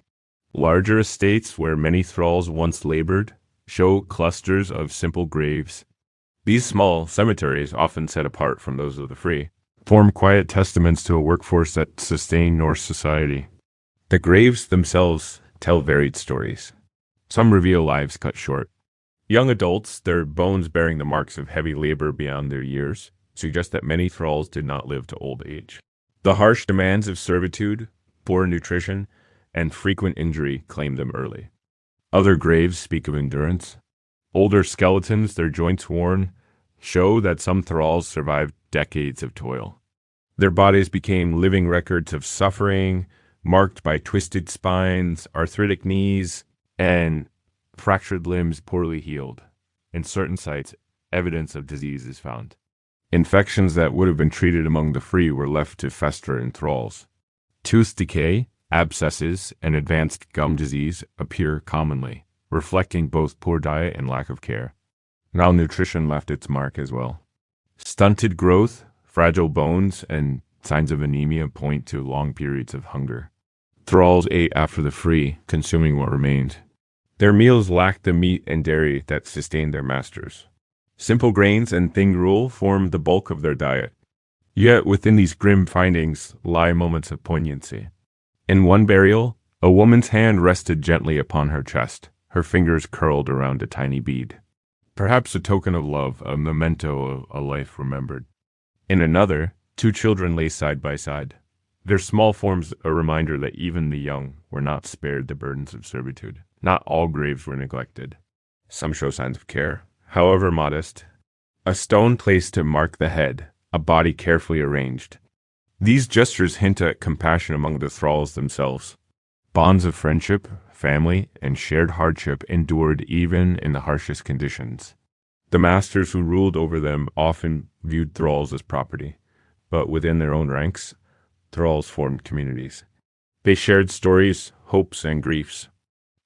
Larger estates where many thralls once labored show clusters of simple graves. These small cemeteries, often set apart from those of the free, form quiet testaments to a workforce that sustained Norse society. The graves themselves tell varied stories. Some reveal lives cut short. Young adults, their bones bearing the marks of heavy labor beyond their years, suggest that many thralls did not live to old age. The harsh demands of servitude, poor nutrition, and frequent injury claim them early. Other graves speak of endurance. Older skeletons, their joints worn, show that some thralls survived decades of toil. Their bodies became living records of suffering, marked by twisted spines, arthritic knees, and fractured limbs poorly healed. In certain sites, evidence of disease is found. Infections that would have been treated among the free were left to fester in thralls. Tooth decay, abscesses, and advanced gum disease appear commonly, reflecting both poor diet and lack of care. Malnutrition left its mark as well. Stunted growth, fragile bones, and signs of anemia point to long periods of hunger. Thralls ate after the free, consuming what remained. Their meals lacked the meat and dairy that sustained their masters. Simple grains and thin gruel formed the bulk of their diet. Yet within these grim findings lie moments of poignancy. In one burial, a woman's hand rested gently upon her chest, her fingers curled around a tiny bead. Perhaps a token of love, a memento of a life remembered. In another, two children lay side by side, their small forms a reminder that even the young were not spared the burdens of servitude. Not all graves were neglected. Some show signs of care, however modest. A stone placed to mark the head, a body carefully arranged. These gestures hint at compassion among the thralls themselves. Bonds of friendship, family, and shared hardship endured even in the harshest conditions. The masters who ruled over them often viewed thralls as property, but within their own ranks, thralls formed communities. They shared stories, hopes, and griefs.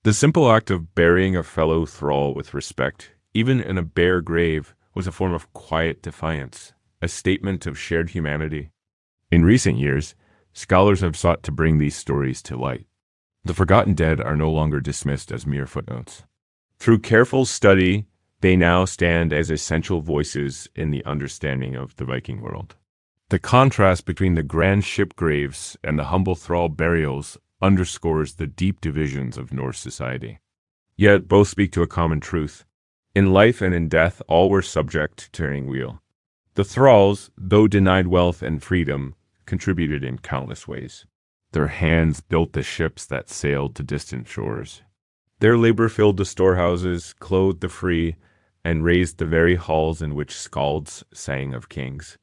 The simple act of burying a fellow thrall with respect, even in a bare grave, was a form of quiet defiance, a statement of shared humanity. In recent years, scholars have sought to bring these stories to light. The forgotten dead are no longer dismissed as mere footnotes. Through careful study, they now stand as essential voices in the understanding of the Viking world. The contrast between the grand ship graves and the humble thrall burials underscores the deep divisions of Norse society. Yet both speak to a common truth. In life and in death, all were subject to turning wheel. The thralls, though denied wealth and freedom, contributed in countless ways. Their hands built the ships that sailed to distant shores. Their labor filled the storehouses, clothed the free, and raised the very halls in which skalds sang of kings.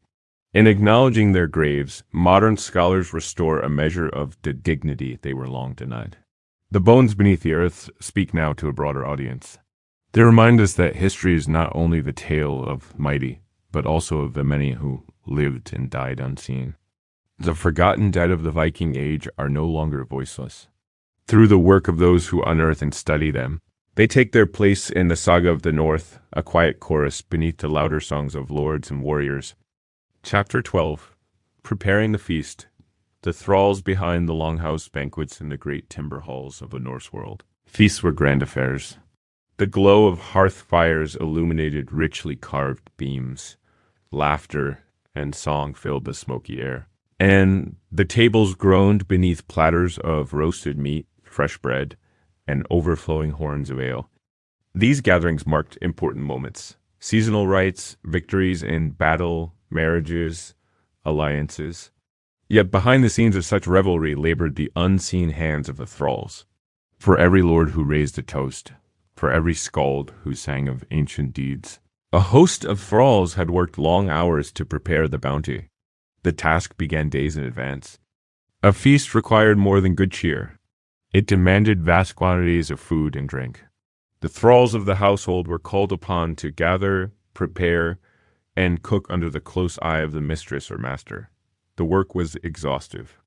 In acknowledging their graves, modern scholars restore a measure of the dignity they were long denied. The bones beneath the earth speak now to a broader audience. They remind us that history is not only the tale of mighty, but also of the many who lived and died unseen. The forgotten dead of the Viking Age are no longer voiceless. Through the work of those who unearth and study them, they take their place in the saga of the North, a quiet chorus beneath the louder songs of lords and warriors. Chapter 12. Preparing the Feast. The thralls behind the longhouse banquets in the great timber halls of the Norse world. Feasts were grand affairs. The glow of hearth fires illuminated richly carved beams. Laughter and song filled the smoky air. And the tables groaned beneath platters of roasted meat, fresh bread, and overflowing horns of ale. These gatherings marked important moments. Seasonal rites, victories in battle, marriages, alliances. Yet behind the scenes of such revelry labored the unseen hands of the thralls. For every lord who raised a toast, for every skald who sang of ancient deeds, a host of thralls had worked long hours to prepare the bounty. The task began days in advance. A feast required more than good cheer. It demanded vast quantities of food and drink. The thralls of the household were called upon to gather, prepare, and cook under the close eye of the mistress or master. The work was exhaustive.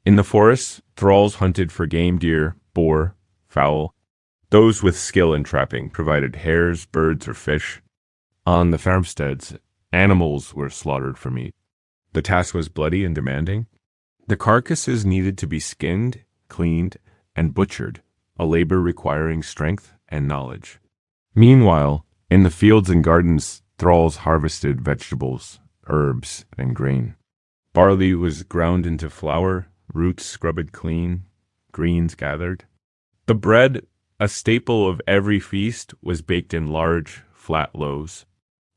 In the forests, thralls hunted for game deer, boar, fowl. Those with skill in trapping provided hares, birds, or fish. On the farmsteads, animals were slaughtered for meat. The task was bloody and demanding. The carcasses needed to be skinned, cleaned, and butchered, a labor requiring strength and knowledge. Meanwhile, in the fields and gardens, thralls harvested vegetables, herbs, and grain. Barley was ground into flour, roots scrubbed clean, greens gathered. The bread, a staple of every feast, was baked in large, flat loaves.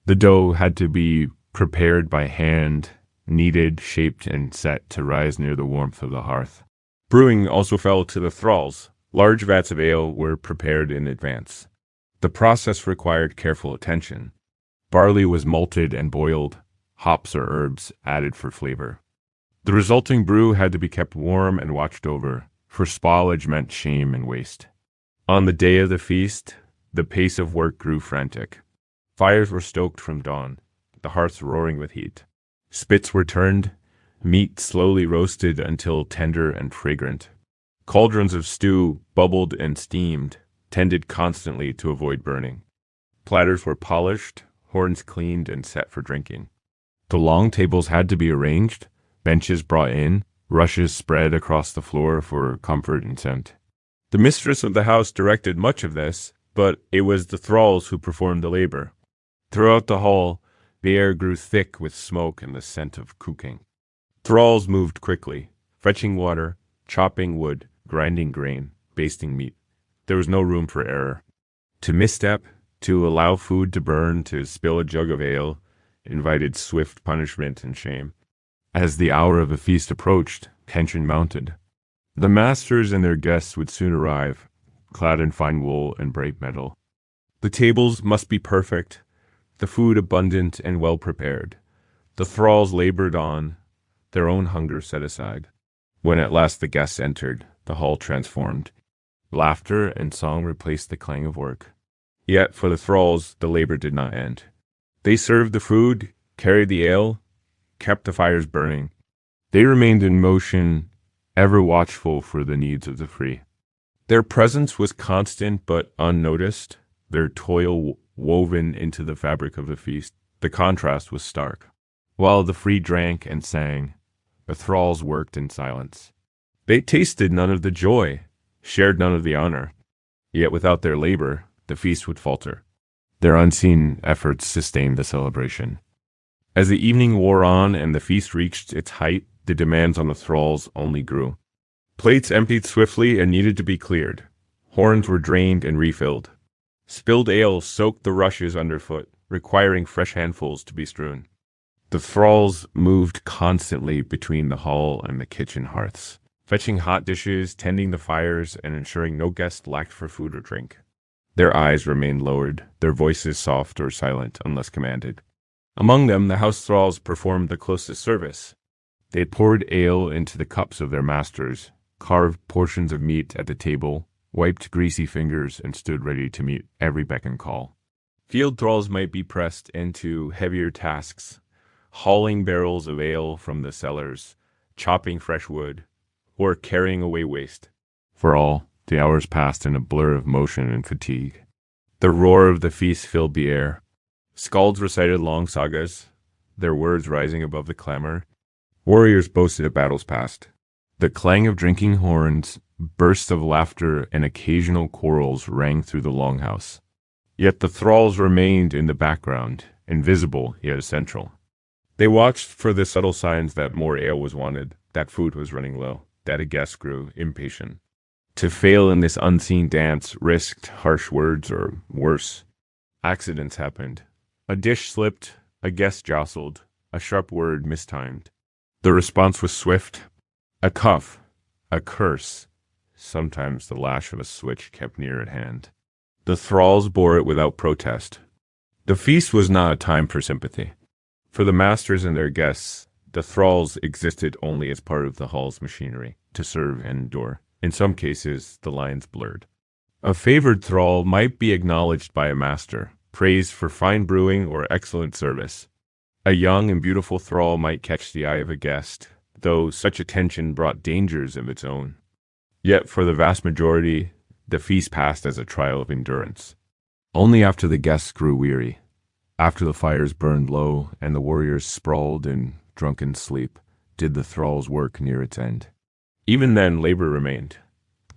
The dough had to be prepared by hand, kneaded, shaped, and set to rise near the warmth of the hearth. Brewing also fell to the thralls. Large vats of ale were prepared in advance. The process required careful attention. Barley was malted and boiled, hops or herbs added for flavor. The resulting brew had to be kept warm and watched over, for spoilage meant shame and waste. On the day of the feast, the pace of work grew frantic. Fires were stoked from dawn, the hearths roaring with heat. Spits were turned, meat slowly roasted until tender and fragrant. Cauldrons of stew bubbled and steamed, tended constantly to avoid burning. Platters were polished, horns cleaned and set for drinking. The long tables had to be arranged, benches brought in, rushes spread across the floor for comfort and scent. The mistress of the house directed much of this, but it was the thralls who performed the labor. Throughout the hall, the air grew thick with smoke and the scent of cooking. Thralls moved quickly, fetching water, chopping wood, grinding grain, basting meat. There was no room for error. To misstep, to allow food to burn, to spill a jug of ale, invited swift punishment and shame. As the hour of the feast approached, tension mounted. The masters and their guests would soon arrive, clad in fine wool and bright metal. The tables must be perfect, the food abundant and well prepared. The thralls labored on, their own hunger set aside. When at last the guests entered, the hall transformed. Laughter and song replaced the clang of work. Yet for the thralls, the labor did not end. They served the food, carried the ale, kept the fires burning. They remained in motion, ever watchful for the needs of the free. Their presence was constant but unnoticed, their toil woven into the fabric of the feast. The contrast was stark. While the free drank and sang, The thralls worked in silence. They tasted none of the joy, shared none of the honor. Yet without their labor, the feast would falter. Their unseen efforts sustained the celebration. As the evening wore on and the feast reached its height, the demands on the thralls only grew. Plates emptied swiftly and needed to be cleared. Horns were drained and refilled. Spilled ale soaked the rushes underfoot, requiring fresh handfuls to be strewn. The thralls moved constantly between the hall and the kitchen hearths, fetching hot dishes, tending the fires, and ensuring no guest lacked for food or drink. Their eyes remained lowered, their voices soft or silent unless commanded. Among them, the house thralls performed the closest service. They had poured ale into the cups of their masters, carved portions of meat at the table, wiped greasy fingers, and stood ready to meet every beck and call. Field thralls might be pressed into heavier tasks, hauling barrels of ale from the cellars, chopping fresh wood, or carrying away waste. For all, the hours passed in a blur of motion and fatigue. The roar of the feast filled the air. Skalds recited long sagas, their words rising above the clamor. Warriors boasted of battles past. The clang of drinking horns, bursts of laughter, and occasional quarrels rang through the longhouse. Yet the thralls remained in the background, invisible yet essential. They watched for the subtle signs that more ale was wanted, that food was running low, that a guest grew impatient. To fail in this unseen dance risked harsh words or, worse, accidents happened. A dish slipped, a guest jostled, a sharp word mistimed. The response was swift. A cuff, a curse, sometimes the lash of a switch kept near at hand. The thralls bore it without protest. The feast was not a time for sympathy. For the masters and their guests, the thralls existed only as part of the hall's machinery, to serve and endure. In some cases, the lines blurred. A favored thrall might be acknowledged by a master, praised for fine brewing or excellent service. A young and beautiful thrall might catch the eye of a guest, though such attention brought dangers of its own. Yet for the vast majority, the feast passed as a trial of endurance. Only after the guests grew weary, after the fires burned low and the warriors sprawled in drunken sleep, did the thralls' work near its end. Even then, labor remained.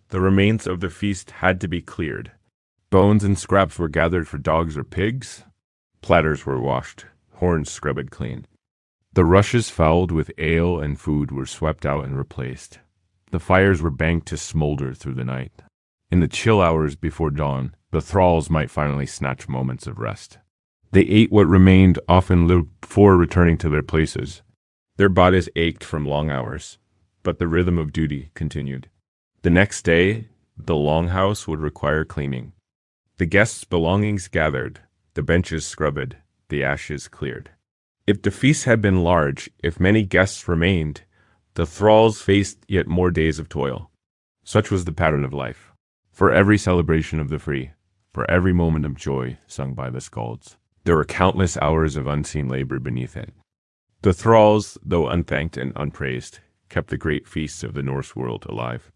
The remains of the feast had to be cleared. Bones and scraps were gathered for dogs or pigs. Platters were washed, horns scrubbed clean. The rushes fouled with ale and food were swept out and replaced. The fires were banked to smolder through the night. In the chill hours before dawn, the thralls might finally snatch moments of rest. They ate what remained, often little before returning to their places. Their bodies ached from long hours, but the rhythm of duty continued. The next day, the longhouse would require cleaning. The guests' belongings gathered, the benches scrubbed, the ashes cleared. If the feast had been large, if many guests remained, the thralls faced yet more days of toil. Such was the pattern of life. For every celebration of the free, for every moment of joy sung by the skalds, there were countless hours of unseen labor beneath it. The thralls, though unthanked and unpraised, kept the great feasts of the Norse world alive.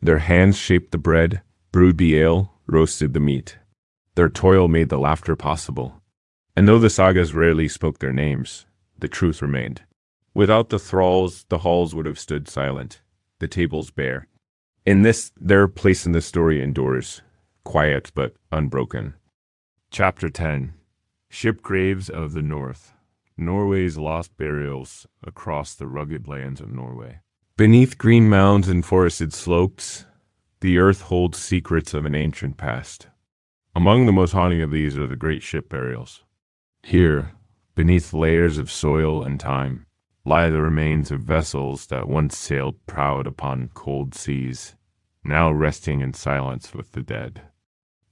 Their hands shaped the bread, brewed the ale, roasted the meat. Their toil made the laughter possible. And though the sagas rarely spoke their names, the truth remained. Without the thralls, the halls would have stood silent, the tables bare. In this, their place in the story endures, quiet but unbroken. Chapter 10. Ship Graves of the North. Norway's lost burials across the rugged lands of Norway. Beneath green mounds and forested slopes, the earth holds secrets of an ancient past. Among the most haunting of these are the great ship burials. Here, beneath layers of soil and time, lie the remains of vessels that once sailed proud upon cold seas, now resting in silence with the dead.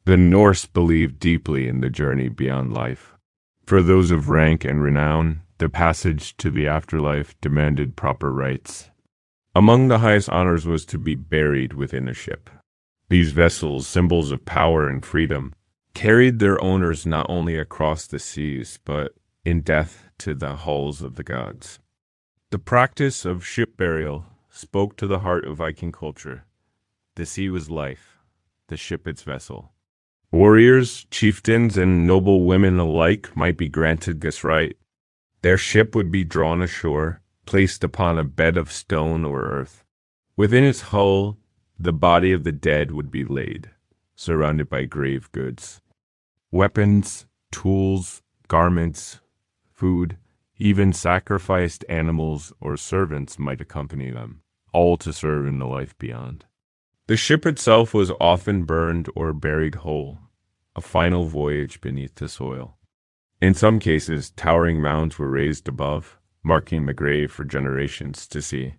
The Norse believed deeply in the journey beyond life. For those of rank and renown, the passage to the afterlife demanded proper rites. Among the highest honors was to be buried within a ship. These vessels, symbols of power and freedom, carried their owners not only across the seas, but in death to the halls of the gods. The practice of ship burial spoke to the heart of Viking culture. The sea was life, the ship its vessel. Warriors, chieftains, and noble women alike might be granted this right. Their ship would be drawn ashore, placed upon a bed of stone or earth. Within its hull, the body of the dead would be laid, surrounded by grave goods. Weapons, tools, garments, food, even sacrificed animals or servants might accompany them, all to serve in the life beyond. The ship itself was often burned or buried whole, a final voyage beneath the soil. In some cases, towering mounds were raised above, marking the grave for generations to see.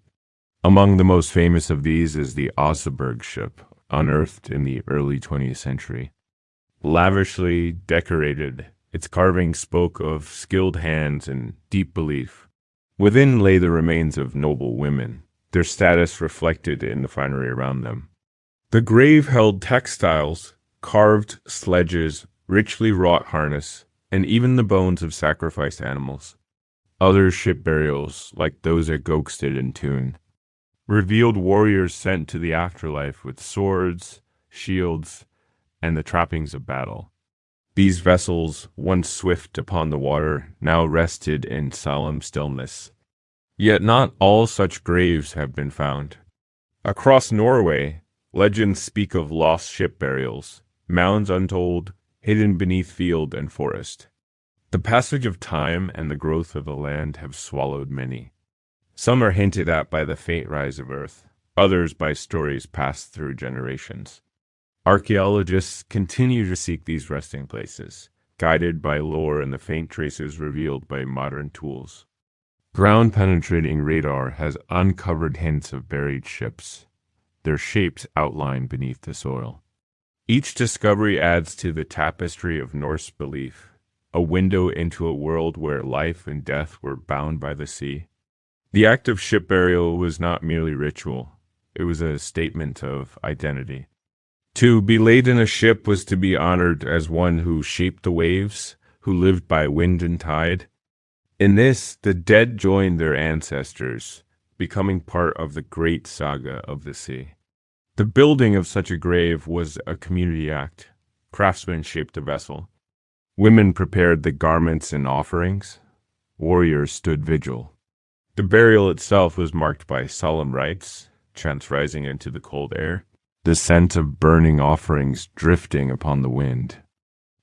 Among the most famous of these is the Oseberg ship, unearthed in the early 20th century. Lavishly decorated, its carving spoke of skilled hands and deep belief. Within lay the remains of noble women, their status reflected in the finery around them. The grave held textiles, carved sledges, richly wrought harness, and even the bones of sacrificed animals. Other ship burials, like those at Gokstad and Thun, revealed warriors sent to the afterlife with swords, shields, and the trappings of battle. These vessels, once swift upon the water, now rested in solemn stillness. Yet not all such graves have been found. Across Norway, legends speak of lost ship burials, mounds untold, hidden beneath field and forest. The passage of time and the growth of the land have swallowed many. Some are hinted at by the faint rise of earth, others by stories passed through generations. Archaeologists continue to seek these resting places, guided by lore and the faint traces revealed by modern tools. Ground-penetrating radar has uncovered hints of buried ships, their shapes outlined beneath the soil. Each discovery adds to the tapestry of Norse belief, a window into a world where life and death were bound by the sea. The act of ship burial was not merely ritual, it was a statement of identity. To be laid in a ship was to be honored as one who shaped the waves, who lived by wind and tide. In this, the dead joined their ancestors, becoming part of the great saga of the sea. The building of such a grave was a community act. Craftsmen shaped the vessel. Women prepared the garments and offerings. Warriors stood vigil. The burial itself was marked by solemn rites, chants rising into the cold air, the scent of burning offerings drifting upon the wind.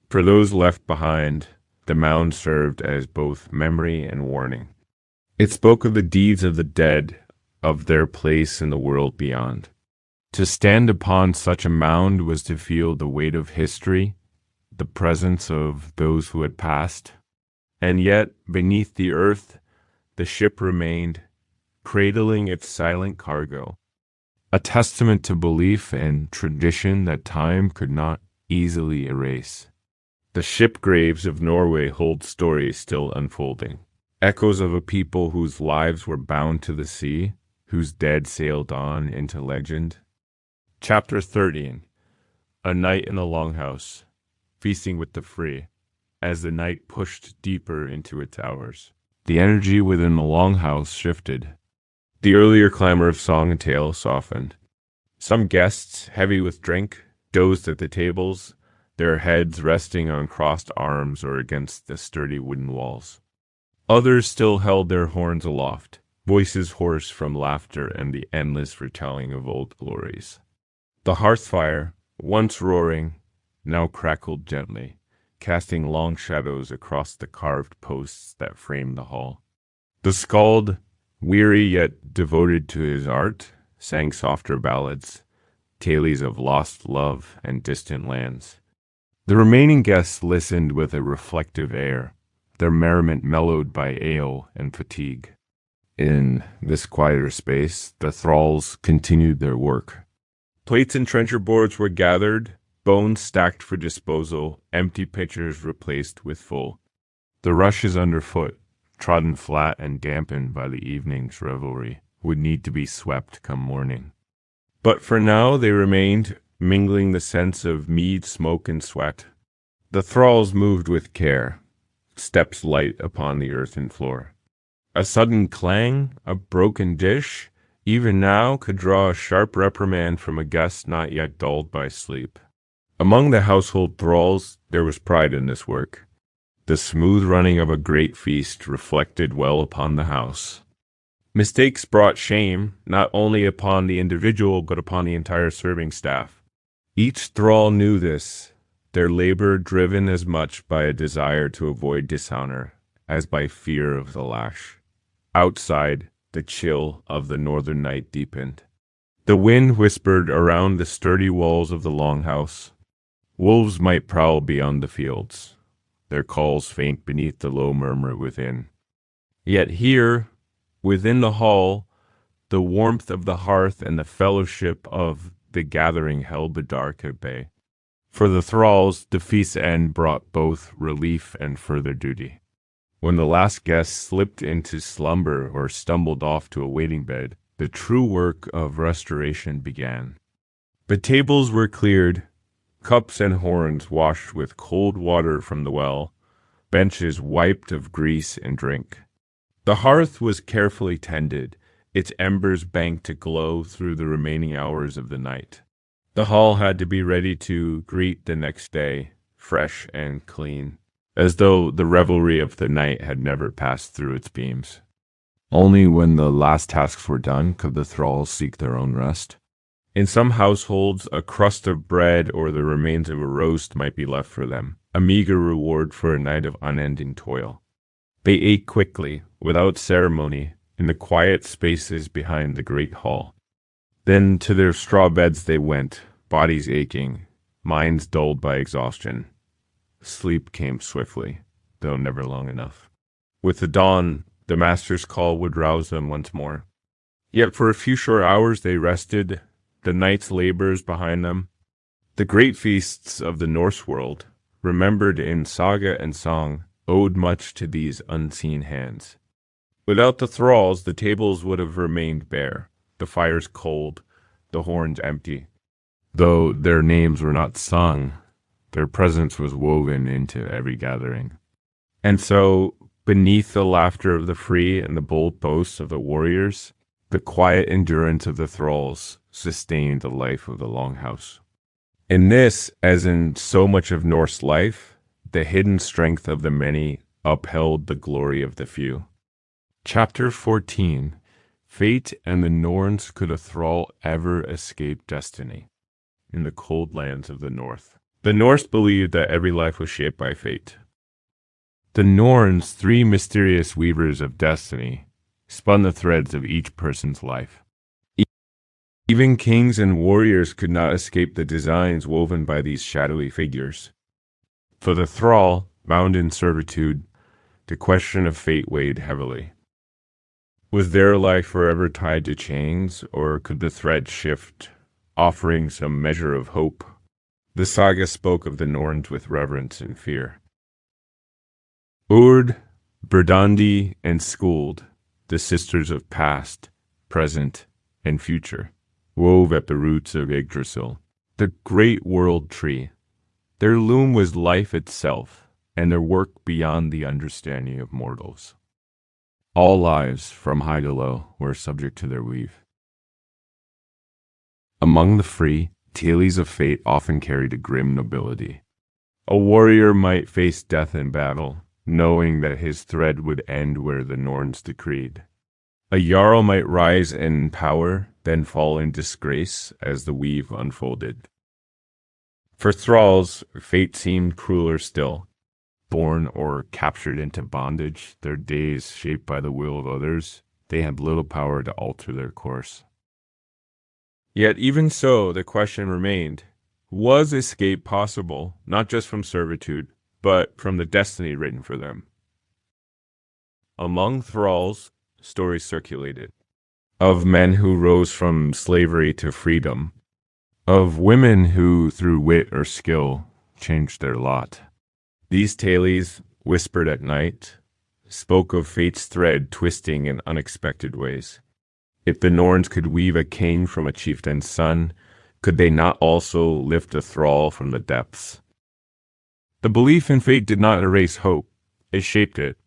For those left behind, the mound served as both memory and warning. It spoke of the deeds of the dead, of their place in the world beyond. To stand upon such a mound was to feel the weight of history, the presence of those who had passed. And yet, beneath the earth, the ship remained, cradling its silent cargo, a testament to belief and tradition that time could not easily erase. The ship graves of Norway hold stories still unfolding, echoes of a people whose lives were bound to the sea, whose dead sailed on into legend. Chapter 13. A Night in the Longhouse, Feasting with the Free. As the night pushed deeper into its hours, the energy within the longhouse shifted. The earlier clamor of song and tale softened. Some guests, heavy with drink, dozed at the tables, their heads resting on crossed arms or against the sturdy wooden walls. Others still held their horns aloft, voices hoarse from laughter and the endless retelling of old glories. The hearth fire, once roaring, now crackled gently, casting long shadows across the carved posts that framed the hall. The skald, weary yet devoted to his art, sang softer ballads, tales of lost love and distant lands. The remaining guests listened with a reflective air, their merriment mellowed by ale and fatigue. In this quieter space, the thralls continued their work. Plates and trencher boards were gathered, bones stacked for disposal, empty pitchers replaced with full. The rushes underfoot, trodden flat and dampened by the evening's revelry, would need to be swept come morning. But for now they remained, mingling the scents of mead, smoke, and sweat. The thralls moved with care, steps light upon the earthen floor. A sudden clang, a broken dish, even now could draw a sharp reprimand from a guest not yet dulled by sleep. Among the household thralls, there was pride in this work. The smooth running of a great feast reflected well upon the house. Mistakes brought shame not only upon the individual but upon the entire serving staff. Each thrall knew this, their labor driven as much by a desire to avoid dishonor as by fear of the lash. Outside, the chill of the northern night deepened. The wind whispered around the sturdy walls of the longhouse. Wolves might prowl beyond the fields, their calls faint beneath the low murmur within. Yet here, within the hall, the warmth of the hearth and the fellowship of the gathering held the dark at bay. For the thralls, the feast's end brought both relief and further duty. When the last guest slipped into slumber or stumbled off to a waiting bed, the true work of restoration began. The tables were cleared, cups and horns washed with cold water from the well, benches wiped of grease and drink. The hearth was carefully tended, its embers banked to glow through the remaining hours of the night. The hall had to be ready to greet the next day, fresh and clean, as though the revelry of the night had never passed through its beams. Only when the last tasks were done could the thralls seek their own rest. In some households, a crust of bread or the remains of a roast might be left for them, a meager reward for a night of unending toil. They ate quickly, without ceremony, in the quiet spaces behind the great hall. Then to their straw beds they went, bodies aching, minds dulled by exhaustion. Sleep came swiftly, though never long enough. With the dawn, the master's call would rouse them once more. Yet for a few short hours they rested, the night's labors behind them. The great feasts of the Norse world, remembered in saga and song, owed much to these unseen hands. Without the thralls, the tables would have remained bare, the fires cold, the horns empty. Though their names were not sung, their presence was woven into every gathering. And so, beneath the laughter of the free and the bold boasts of the warriors, the quiet endurance of the thralls sustained the life of the longhouse. In this, as in so much of Norse life, the hidden strength of the many upheld the glory of the few. Chapter 14. Fate and the Norns Could a Thrall Ever Escape Destiny? In the cold lands of the north. The Norse believed that every life was shaped by fate. The Norns, three mysterious weavers of destiny, spun the threads of each person's life. Even kings and warriors could not escape the designs woven by these shadowy figures. For the thrall, bound in servitude, the question of fate weighed heavily. Was their life forever tied to chains, or could the thread shift, offering some measure of hope? The saga spoke of the Norns with reverence and fear. Urd, Verdandi, and Skuld, the sisters of past, present, and future, wove at the roots of Yggdrasil, the great world tree. Their loom was life itself, and their work beyond the understanding of mortals. All lives, from high to low, were subject to their weave. Among the free, tales of fate often carried a grim nobility. A warrior might face death in battle, knowing that his thread would end where the Norns decreed. A jarl might rise in power, then fall in disgrace as the weave unfolded. For thralls, fate seemed crueler still. Born or captured into bondage, their days shaped by the will of others, they had little power to alter their course. Yet even so, the question remained, was escape possible, not just from servitude, but from the destiny written for them? Among thralls, stories circulated, of men who rose from slavery to freedom, of women who, through wit or skill, changed their lot. These tales, whispered at night, spoke of fate's thread twisting in unexpected ways. If the Norns could weave a king from a chieftain's son, could they not also lift a thrall from the depths? The belief in fate did not erase hope, it shaped it.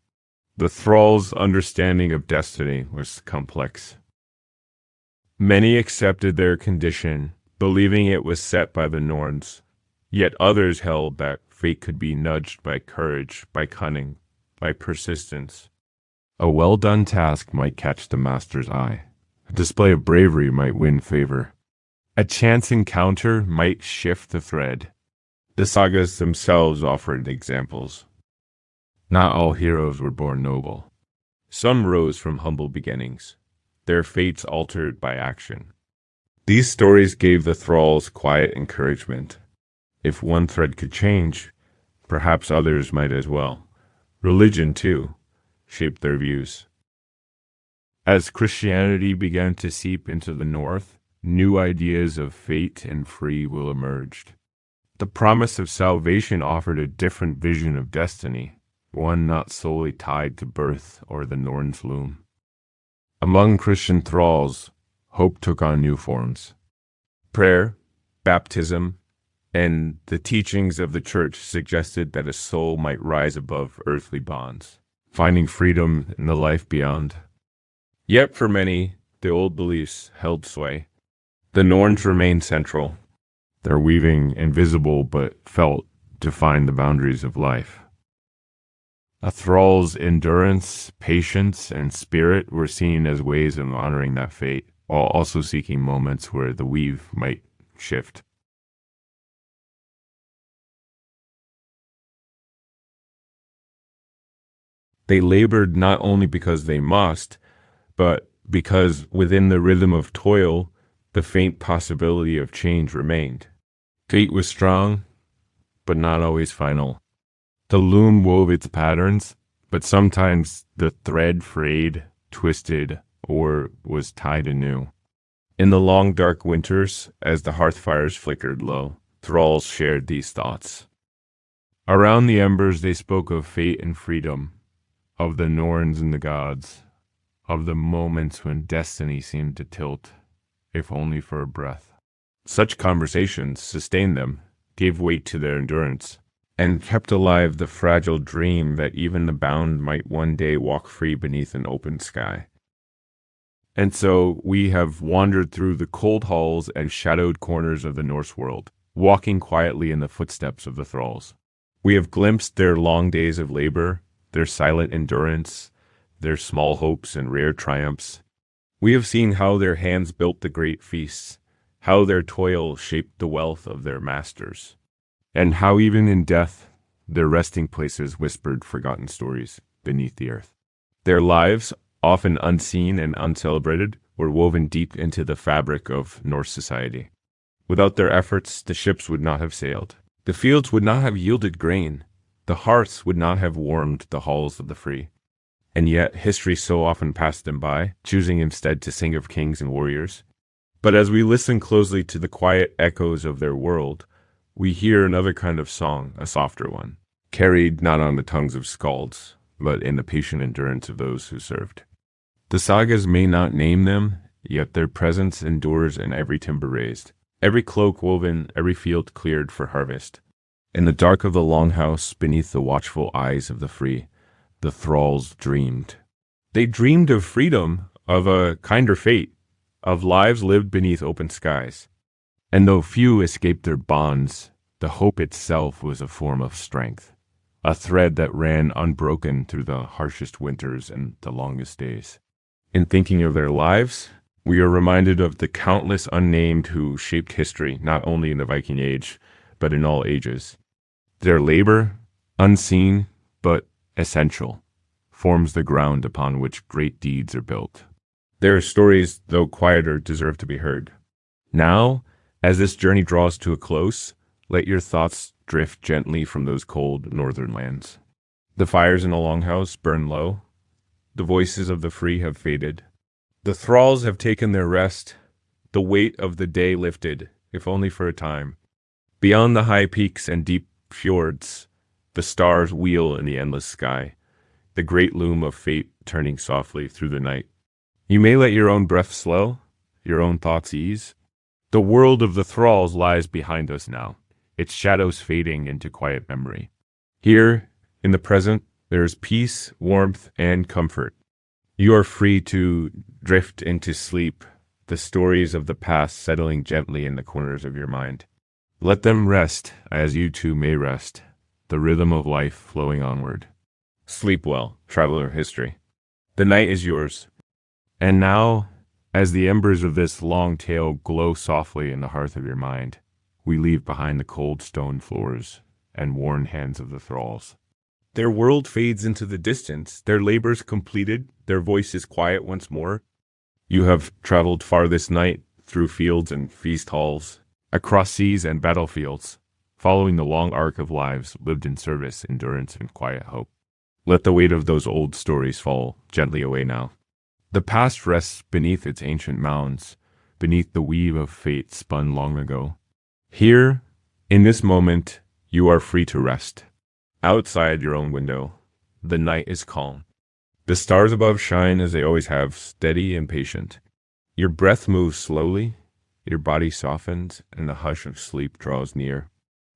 The thrall's understanding of destiny was complex. Many accepted their condition, believing it was set by the Norns, yet others held that fate could be nudged by courage, by cunning, by persistence. A well-done task might catch the master's eye. A display of bravery might win favor. A chance encounter might shift the thread. The sagas themselves offered examples. Not all heroes were born noble. Some rose from humble beginnings, their fates altered by action. These stories gave the thralls quiet encouragement. If one thread could change, perhaps others might as well. Religion, too, shaped their views. As Christianity began to seep into the north, new ideas of fate and free will emerged. The promise of salvation offered a different vision of destiny, one not solely tied to birth or the Norn's loom. Among Christian thralls, hope took on new forms. Prayer, baptism, and the teachings of the church suggested that a soul might rise above earthly bonds, finding freedom in the life beyond. Yet for many, the old beliefs held sway. The Norns remained central, their weaving invisible but felt defined the boundaries of life. A thrall's endurance, patience, and spirit were seen as ways of honoring that fate, while also seeking moments where the weave might shift. They labored not only because they must, but because within the rhythm of toil, the faint possibility of change remained. Fate was strong, but not always final. The loom wove its patterns, but sometimes the thread frayed, twisted, or was tied anew. In the long dark winters, as the hearth fires flickered low, thralls shared these thoughts. Around the embers they spoke of fate and freedom, of the Norns and the gods, of the moments when destiny seemed to tilt, if only for a breath. Such conversations sustained them, gave weight to their endurance, and kept alive the fragile dream that even the bound might one day walk free beneath an open sky. And so we have wandered through the cold halls and shadowed corners of the Norse world, walking quietly in the footsteps of the thralls. We have glimpsed their long days of labor, their silent endurance, their small hopes and rare triumphs. We have seen how their hands built the great feasts, how their toil shaped the wealth of their masters, and how even in death, their resting places whispered forgotten stories beneath the earth. Their lives, often unseen and uncelebrated, were woven deep into the fabric of Norse society. Without their efforts, the ships would not have sailed. The fields would not have yielded grain. The hearths would not have warmed the halls of the free. And yet history so often passed them by, choosing instead to sing of kings and warriors. But as we listen closely to the quiet echoes of their world, we hear another kind of song, a softer one, carried not on the tongues of skalds, but in the patient endurance of those who served. The sagas may not name them, yet their presence endures in every timber raised, every cloak woven, every field cleared for harvest. In the dark of the longhouse, beneath the watchful eyes of the free, the thralls dreamed. They dreamed of freedom, of a kinder fate, of lives lived beneath open skies. And though few escaped their bonds, the hope itself was a form of strength, a thread that ran unbroken through the harshest winters and the longest days. In thinking of their lives, we are reminded of the countless unnamed who shaped history, not only in the Viking Age, but in all ages. Their labor, unseen but essential, forms the ground upon which great deeds are built. Their stories, though quieter, deserve to be heard. Now, as this journey draws to a close, let your thoughts drift gently from those cold northern lands. The fires in the longhouse burn low. The voices of the free have faded. The thralls have taken their rest, the weight of the day lifted, if only for a time. Beyond the high peaks and deep fjords, the stars wheel in the endless sky, the great loom of fate turning softly through the night. You may let your own breath slow, your own thoughts ease. The world of the thralls lies behind us now, its shadows fading into quiet memory. Here, in the present, there is peace, warmth, and comfort. You are free to drift into sleep, the stories of the past settling gently in the corners of your mind. Let them rest, as you too may rest, the rhythm of life flowing onward. Sleep well, traveler of history. The night is yours. And now, as the embers of this long tale glow softly in the hearth of your mind, we leave behind the cold stone floors and worn hands of the thralls. Their world fades into the distance, their labors completed, their voices quiet once more. You have traveled far this night, through fields and feast halls, across seas and battlefields, following the long arc of lives lived in service, endurance, and quiet hope. Let the weight of those old stories fall gently away now. The past rests beneath its ancient mounds, beneath the weave of fate spun long ago. Here, in this moment, you are free to rest. Outside your own window, the night is calm. The stars above shine as they always have, steady and patient. Your breath moves slowly, your body softens, and the hush of sleep draws near.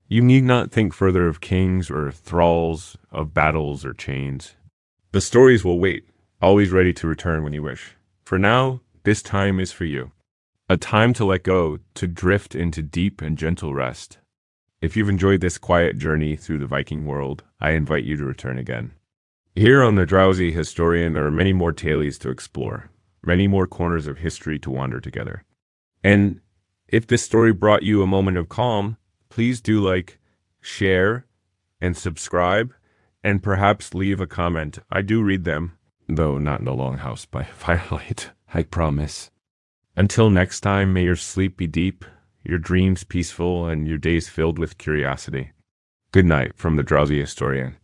You need not think further of kings or thralls, of battles or chains. The stories will wait, always ready to return when you wish. For now, this time is for you. A time to let go, to drift into deep and gentle rest. If you've enjoyed this quiet journey through the Viking world, I invite you to return again. Here on The Drowsy Historian, there are many more tales to explore, many more corners of history to wander together. And if this story brought you a moment of calm, please do like, share, and subscribe, and perhaps leave a comment. I do read them, though not in the longhouse by firelight, I promise. Until next time, may your sleep be deep, your dreams peaceful, and your days filled with curiosity. Good night from The Drowsy Historian.